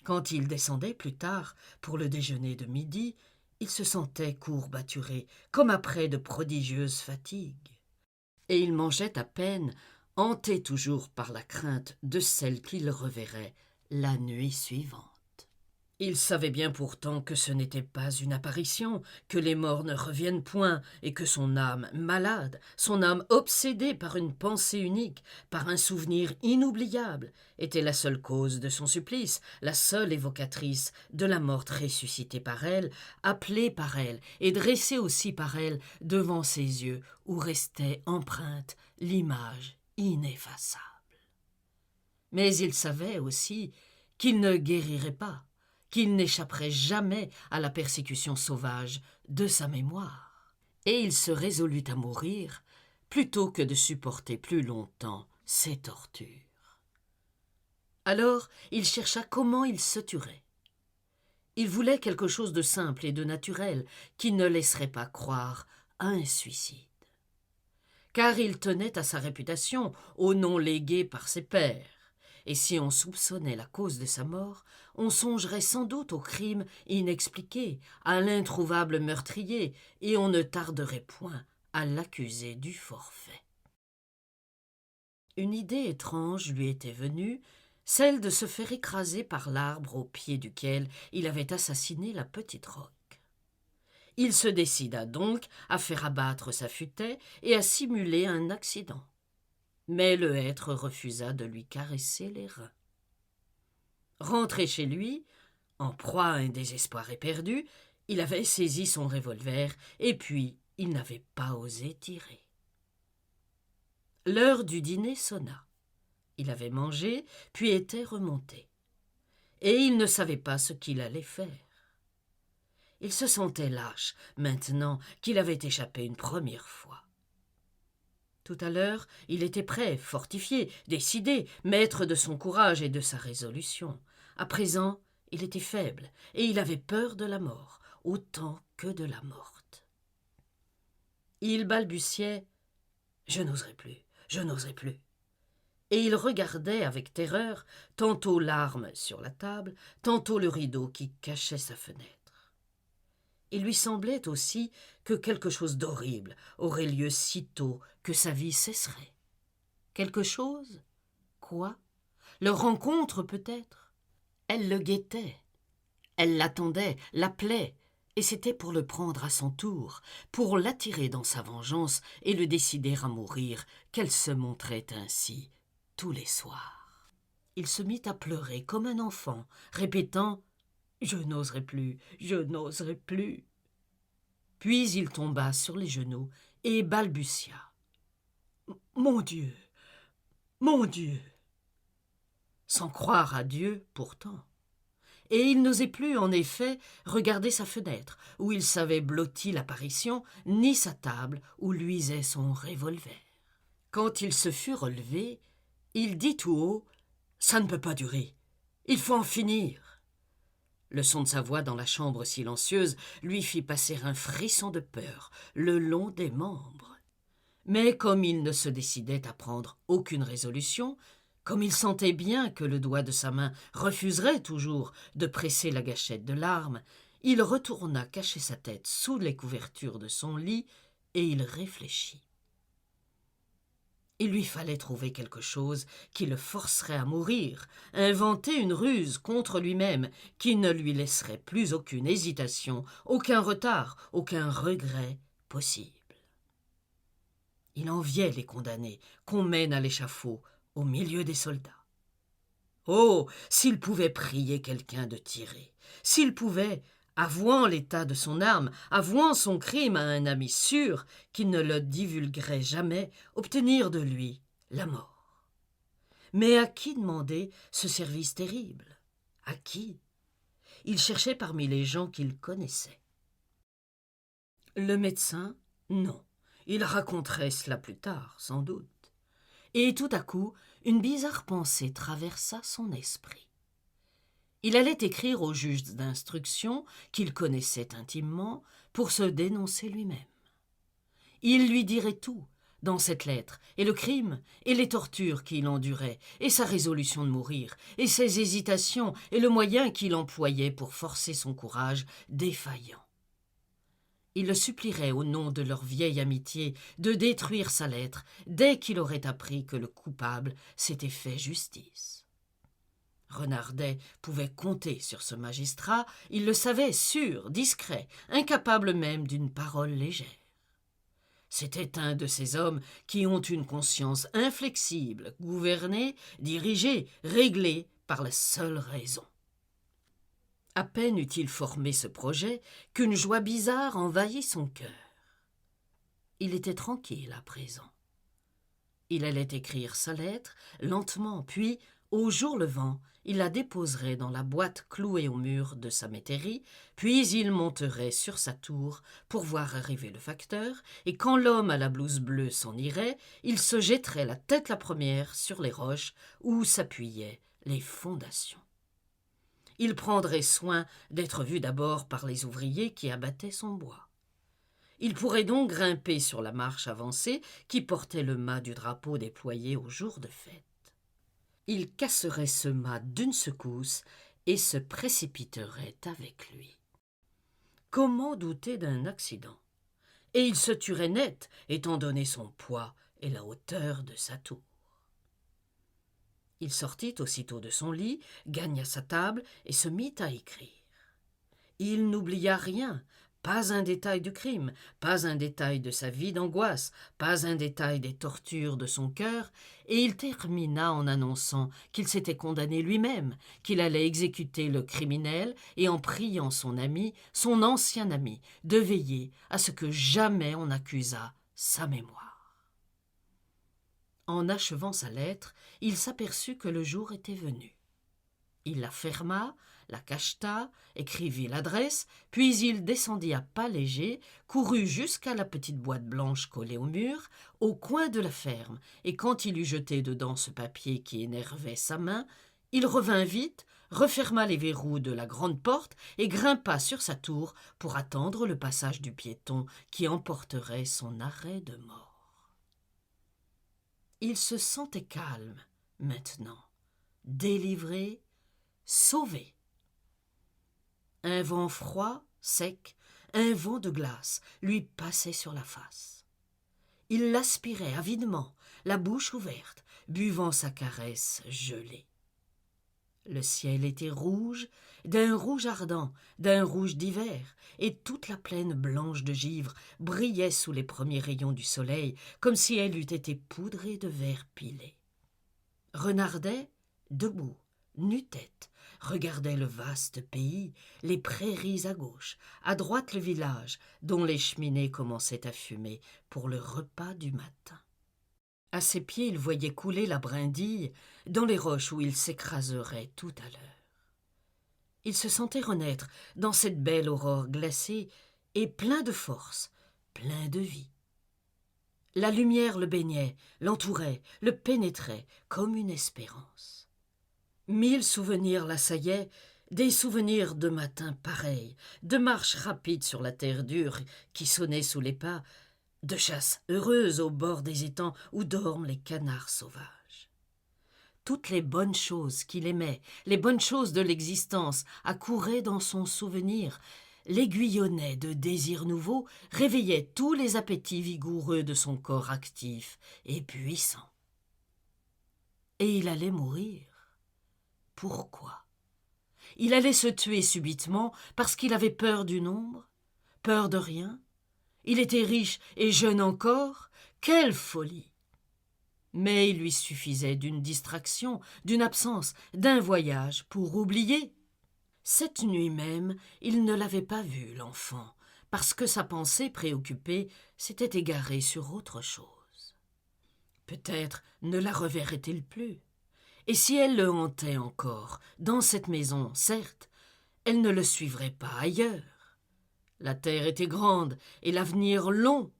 Quand il descendait plus tard pour le déjeuner de midi, il se sentait courbaturé, comme après de prodigieuses fatigues. Et il mangeait à peine, hanté toujours par la crainte de celle qu'il reverrait la nuit suivante. Il savait bien pourtant que ce n'était pas une apparition, que les morts ne reviennent point, et que son âme malade, son âme obsédée par une pensée unique, par un souvenir inoubliable, était la seule cause de son supplice, la seule évocatrice de la morte ressuscitée par elle, appelée par elle, et dressée aussi par elle devant ses yeux, où restait empreinte l'image ineffaçable. Mais il savait aussi qu'il ne guérirait pas, qu'il n'échapperait jamais à la persécution sauvage de sa mémoire. Et il se résolut à mourir plutôt que de supporter plus longtemps ces tortures. Alors il chercha comment il se tuerait. Il voulait quelque chose de simple et de naturel qui ne laisserait pas croire à un suicide. Car il tenait à sa réputation, au nom légué par ses pairs. Et si on soupçonnait la cause de sa mort, on songerait sans doute au crime inexpliqué, à l'introuvable meurtrier, et on ne tarderait point à l'accuser du forfait. Une idée étrange lui était venue, celle de se faire écraser par l'arbre au pied duquel il avait assassiné la petite Roque. Il se décida donc à faire abattre sa futaie et à simuler un accident. Mais le hêtre refusa de lui caresser les reins. Rentré chez lui, en proie à un désespoir éperdu, il avait saisi son revolver et puis il n'avait pas osé tirer. L'heure du dîner sonna. Il avait mangé, puis était remonté. Et il ne savait pas ce qu'il allait faire. Il se sentait lâche, maintenant qu'il avait échappé une première fois. Tout à l'heure, il était prêt, fortifié, décidé, maître de son courage et de sa résolution. À présent, il était faible, et il avait peur de la mort, autant que de la morte. Il balbutiait « Je n'oserai plus, je n'oserai plus ». Et il regardait avec terreur tantôt l'arme sur la table, tantôt le rideau qui cachait sa fenêtre. Il lui semblait aussi que quelque chose d'horrible aurait lieu sitôt que sa vie cesserait. Quelque chose? Quoi? Leur rencontre peut-être? Elle le guettait. Elle l'attendait, l'appelait, et c'était pour le prendre à son tour, pour l'attirer dans sa vengeance et le décider à mourir, qu'elle se montrait ainsi tous les soirs. Il se mit à pleurer comme un enfant, répétant « Je n'oserai plus, je n'oserai plus ». Puis il tomba sur les genoux et balbutia « Mon Dieu, mon Dieu !» Sans croire à Dieu, pourtant. Et il n'osait plus, en effet, regarder sa fenêtre, où il savait blotti l'apparition, ni sa table, où luisait son revolver. Quand il se fut relevé, il dit tout haut « Ça ne peut pas durer. Il faut en finir. » Le son de sa voix dans la chambre silencieuse lui fit passer un frisson de peur le long des membres. Mais comme il ne se décidait à prendre aucune résolution, comme il sentait bien que le doigt de sa main refuserait toujours de presser la gâchette de l'arme, il retourna cacher sa tête sous les couvertures de son lit et il réfléchit. Il lui fallait trouver quelque chose qui le forcerait à mourir, inventer une ruse contre lui-même qui ne lui laisserait plus aucune hésitation, aucun retard, aucun regret possible. Il enviait les condamnés qu'on mène à l'échafaud au milieu des soldats. Oh, s'il pouvait prier quelqu'un de tirer, s'il pouvait, avouant l'état de son arme, avouant son crime à un ami sûr qui ne le divulguerait jamais, obtenir de lui la mort. Mais à qui demander ce service terrible? À qui? Il cherchait parmi les gens qu'il connaissait. Le médecin, non. Il raconterait cela plus tard, sans doute. Et tout à coup, une bizarre pensée traversa son esprit. Il allait écrire au juge d'instruction, qu'il connaissait intimement, pour se dénoncer lui-même. Il lui dirait tout dans cette lettre, et le crime, et les tortures qu'il endurait, et sa résolution de mourir, et ses hésitations, et le moyen qu'il employait pour forcer son courage défaillant. Il le supplierait au nom de leur vieille amitié de détruire sa lettre dès qu'il aurait appris que le coupable s'était fait justice. Renardet pouvait compter sur ce magistrat, il le savait sûr, discret, incapable même d'une parole légère. C'était un de ces hommes qui ont une conscience inflexible, gouvernée, dirigée, réglée par la seule raison. À peine eut-il formé ce projet qu'une joie bizarre envahit son cœur. Il était tranquille à présent. Il allait écrire sa lettre lentement, puis, au jour levant, il la déposerait dans la boîte clouée au mur de sa métairie, puis il monterait sur sa tour pour voir arriver le facteur, et quand l'homme à la blouse bleue s'en irait, il se jetterait la tête la première sur les roches où s'appuyaient les fondations. Il prendrait soin d'être vu d'abord par les ouvriers qui abattaient son bois. Il pourrait donc grimper sur la marche avancée qui portait le mât du drapeau déployé au jour de fête. Il casserait ce mât d'une secousse et se précipiterait avec lui. Comment douter d'un accident? Et il se tuerait net, étant donné son poids et la hauteur de sa tour. Il sortit aussitôt de son lit, gagna sa table et se mit à écrire. Il n'oublia rien, pas un détail du crime, pas un détail de sa vie d'angoisse, pas un détail des tortures de son cœur, et il termina en annonçant qu'il s'était condamné lui-même, qu'il allait exécuter le criminel, et en priant son ami, son ancien ami, de veiller à ce que jamais on n'accusât sa mémoire. En achevant sa lettre, il s'aperçut que le jour était venu. Il la ferma, la cacheta, écrivit l'adresse, puis il descendit à pas légers, courut jusqu'à la petite boîte blanche collée au mur, au coin de la ferme, et quand il eut jeté dedans ce papier qui énervait sa main, il revint vite, referma les verrous de la grande porte et grimpa sur sa tour pour attendre le passage du piéton qui emporterait son arrêt de mort. Il se sentait calme, maintenant, délivré, sauvé. Un vent froid, sec, un vent de glace lui passait sur la face. Il l'aspirait avidement, la bouche ouverte, buvant sa caresse gelée. Le ciel était rouge, d'un rouge ardent, d'un rouge d'hiver, et toute la plaine blanche de givre brillait sous les premiers rayons du soleil, comme si elle eût été poudrée de verre pilé. Renardet, debout, nu-tête, regardait le vaste pays, les prairies à gauche, à droite le village, dont les cheminées commençaient à fumer pour le repas du matin. À ses pieds, il voyait couler la brindille dans les roches où il s'écraserait tout à l'heure. Il se sentait renaître dans cette belle aurore glacée et plein de force, plein de vie. La lumière le baignait, l'entourait, le pénétrait comme une espérance. 1000 souvenirs l'assaillaient, des souvenirs de matins pareils, de marches rapides sur la terre dure qui sonnait sous les pas, de chasses heureuses au bord des étangs où dorment les canards sauvages. Toutes les bonnes choses qu'il aimait, les bonnes choses de l'existence, accouraient dans son souvenir, l'aiguillonnaient de désirs nouveaux, réveillaient tous les appétits vigoureux de son corps actif et puissant. Et il allait mourir. Pourquoi? Il allait se tuer subitement parce qu'il avait peur du nombre, peur de rien. Il était riche et jeune encore. Quelle folie! Mais il lui suffisait d'une distraction, d'une absence, d'un voyage pour oublier. Cette nuit même, il ne l'avait pas vue, l'enfant, parce que sa pensée préoccupée s'était égarée sur autre chose. Peut-être ne la reverrait-il plus. Et si elle le hantait encore, dans cette maison, certes, elle ne le suivrait pas ailleurs. La terre était grande et l'avenir long.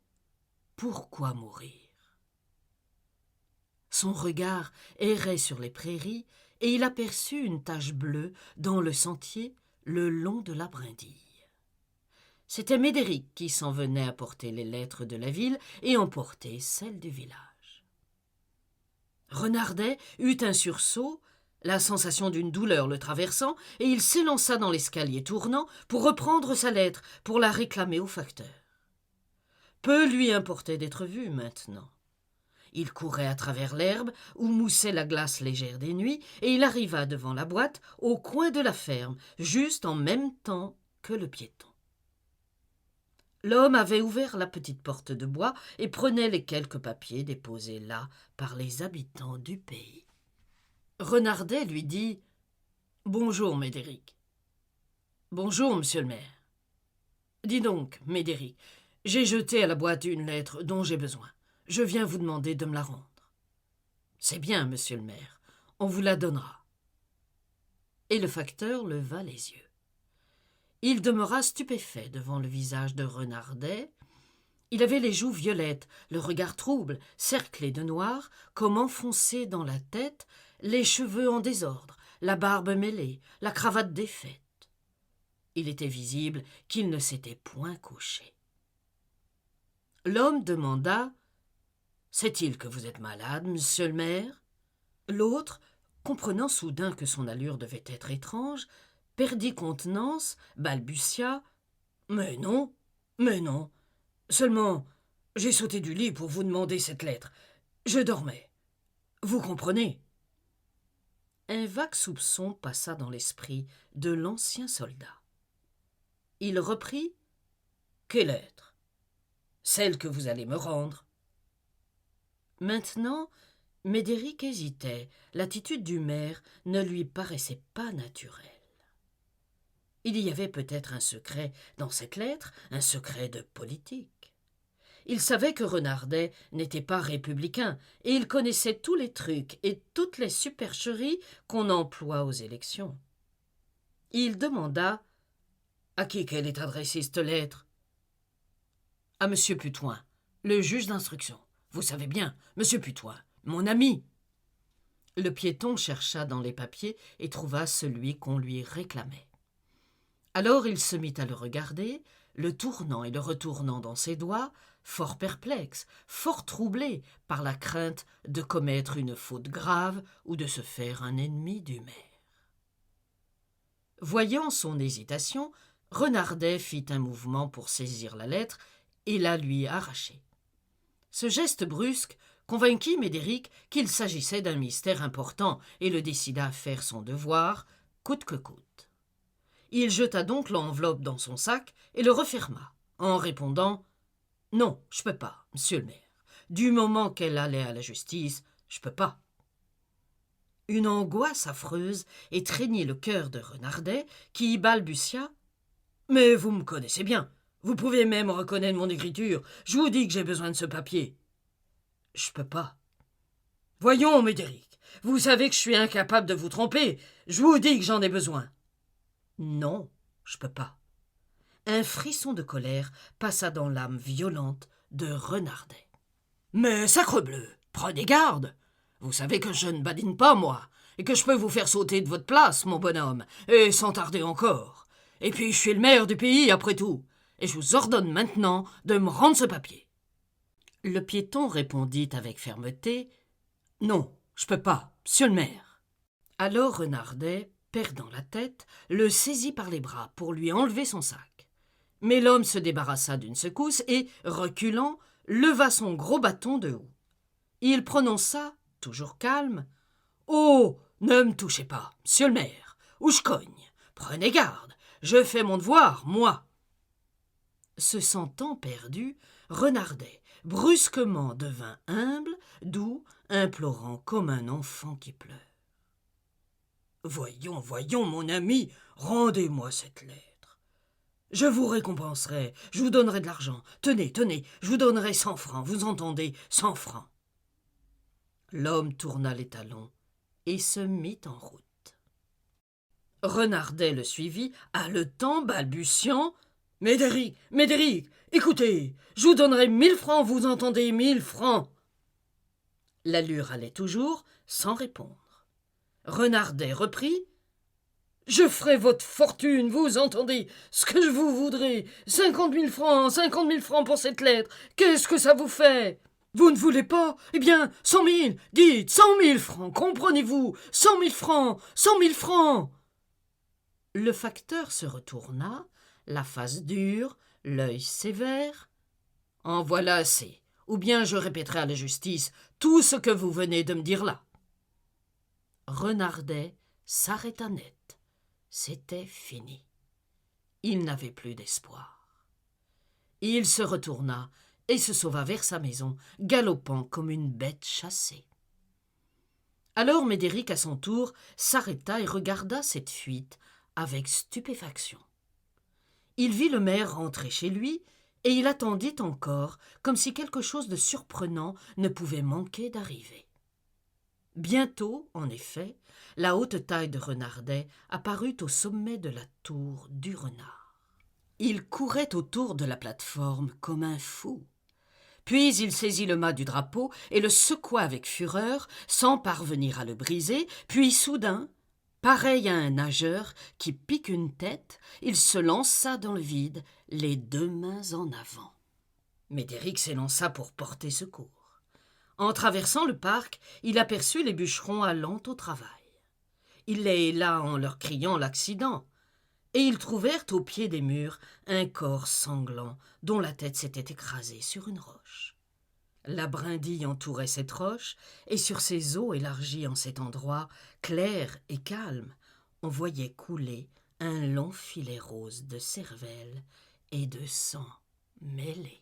Pourquoi mourir? Son regard errait sur les prairies et il aperçut une tache bleue dans le sentier le long de la brindille. C'était Médéric qui s'en venait apporter les lettres de la ville et emporter celles du village. Renardet eut un sursaut, la sensation d'une douleur le traversant, et il s'élança dans l'escalier tournant pour reprendre sa lettre, pour la réclamer au facteur. Peu lui importait d'être vu maintenant. Il courait à travers l'herbe où moussait la glace légère des nuits, et il arriva devant la boîte, au coin de la ferme, juste en même temps que le piéton. L'homme avait ouvert la petite porte de bois et prenait les quelques papiers déposés là par les habitants du pays. Renardet lui dit « Bonjour, Médéric. »« Bonjour, monsieur le maire. »« Dis donc, Médéric, j'ai jeté à la boîte une lettre dont j'ai besoin. Je viens vous demander de me la rendre. »« C'est bien, monsieur le maire, on vous la donnera. » Et le facteur leva les yeux. Il demeura stupéfait devant le visage de Renardet. Il avait les joues violettes, le regard trouble, cerclé de noir, comme enfoncé dans la tête, les cheveux en désordre, la barbe mêlée, la cravate défaite. Il était visible qu'il ne s'était point couché. L'homme demanda « C'est-il que vous êtes malade, monsieur le maire ?» L'autre, comprenant soudain que son allure devait être étrange, perdit contenance, balbutia « Mais non, seulement j'ai sauté du lit pour vous demander cette lettre. Je dormais. Vous comprenez ?» Un vague soupçon passa dans l'esprit de l'ancien soldat. Il reprit « Quelle lettre ? Celle que vous allez me rendre. » Maintenant, Médéric hésitait. L'attitude du maire ne lui paraissait pas naturelle. Il y avait peut-être un secret dans cette lettre, un secret de politique. Il savait que Renardet n'était pas républicain, et il connaissait tous les trucs et toutes les supercheries qu'on emploie aux élections. Il demanda « À qui qu'elle est adressée cette lettre ?»« À Monsieur Putoin, le juge d'instruction. Vous savez bien, Monsieur Putoin, mon ami. » Le piéton chercha dans les papiers et trouva celui qu'on lui réclamait. Alors il se mit à le regarder, le tournant et le retournant dans ses doigts, fort perplexe, fort troublé par la crainte de commettre une faute grave ou de se faire un ennemi du maire. Voyant son hésitation, Renardet fit un mouvement pour saisir la lettre et la lui arracher. Ce geste brusque convainquit Médéric qu'il s'agissait d'un mystère important et le décida à faire son devoir, coûte que coûte. Il jeta donc l'enveloppe dans son sac et le referma, en répondant « Non, je peux pas, monsieur le maire. Du moment qu'elle allait à la justice, je peux pas. » Une angoisse affreuse étreignit le cœur de Renardet, qui balbutia « Mais vous me connaissez bien. Vous pouvez même reconnaître mon écriture. Je vous dis que j'ai besoin de ce papier. » « Je peux pas. »« Voyons, Médéric, vous savez que je suis incapable de vous tromper. Je vous dis que j'en ai besoin. »« Non, je peux pas. » Un frisson de colère passa dans l'âme violente de Renardet. « Mais sacrebleu, prenez garde. Vous savez que je ne badine pas, moi, et que je peux vous faire sauter de votre place, mon bonhomme, et sans tarder encore. Et puis je suis le maire du pays, après tout, et je vous ordonne maintenant de me rendre ce papier. » Le piéton répondit avec fermeté « Non, je peux pas, monsieur le maire. » Alors Renardet, perdant la tête, le saisit par les bras pour lui enlever son sac. Mais l'homme se débarrassa d'une secousse et, reculant, leva son gros bâton de houx. Il prononça, toujours calme, « Oh, ne me touchez pas, monsieur le maire, ou je cogne. Prenez garde, je fais mon devoir, moi. » Se sentant perdu, Renardet brusquement devint humble, doux, implorant comme un enfant qui pleure. « Voyons, voyons, mon ami, rendez-moi cette lettre. Je vous récompenserai, je vous donnerai de l'argent. Tenez, tenez, je vous donnerai 100 francs, vous entendez, 100 francs. » L'homme tourna les talons et se mit en route. Renardet le suivit, haletant, balbutiant. « Médéric, Médéric, écoutez, je vous donnerai 1000 francs, vous entendez, 1000 francs. » L'allure allait toujours, sans répondre. Renardet reprit. « Je ferai votre fortune, vous entendez, ce que je vous voudrai. 50 000 francs pour cette lettre. Qu'est-ce que ça vous fait ? Vous ne voulez pas ? Eh bien, 100 000, dites, 100 000 francs, comprenez-vous ? 100 000 francs, 100 000 francs. » Le facteur se retourna, la face dure, l'œil sévère. « En voilà assez, ou bien je répéterai à la justice tout ce que vous venez de me dire là. » Renardet s'arrêta net. C'était fini. Il n'avait plus d'espoir. Il se retourna et se sauva vers sa maison, galopant comme une bête chassée. Alors Médéric, à son tour, s'arrêta et regarda cette fuite avec stupéfaction. Il vit le maire rentrer chez lui, et il attendit encore, comme si quelque chose de surprenant ne pouvait manquer d'arriver. Bientôt, en effet, la haute taille de Renardet apparut au sommet de la tour du Renard. Il courait autour de la plate-forme comme un fou. Puis il saisit le mât du drapeau et le secoua avec fureur, sans parvenir à le briser, puis soudain, pareil à un nageur qui pique une tête, il se lança dans le vide, les 2 mains en avant. Médéric s'élança pour porter secours. En traversant le parc, il aperçut les bûcherons allant au travail. Il les héla en leur criant l'accident, et ils trouvèrent au pied des murs un corps sanglant dont la tête s'était écrasée sur une roche. La brindille entourait cette roche, et sur ces eaux élargies en cet endroit, clair et calme, on voyait couler un long filet rose de cervelle et de sang mêlé.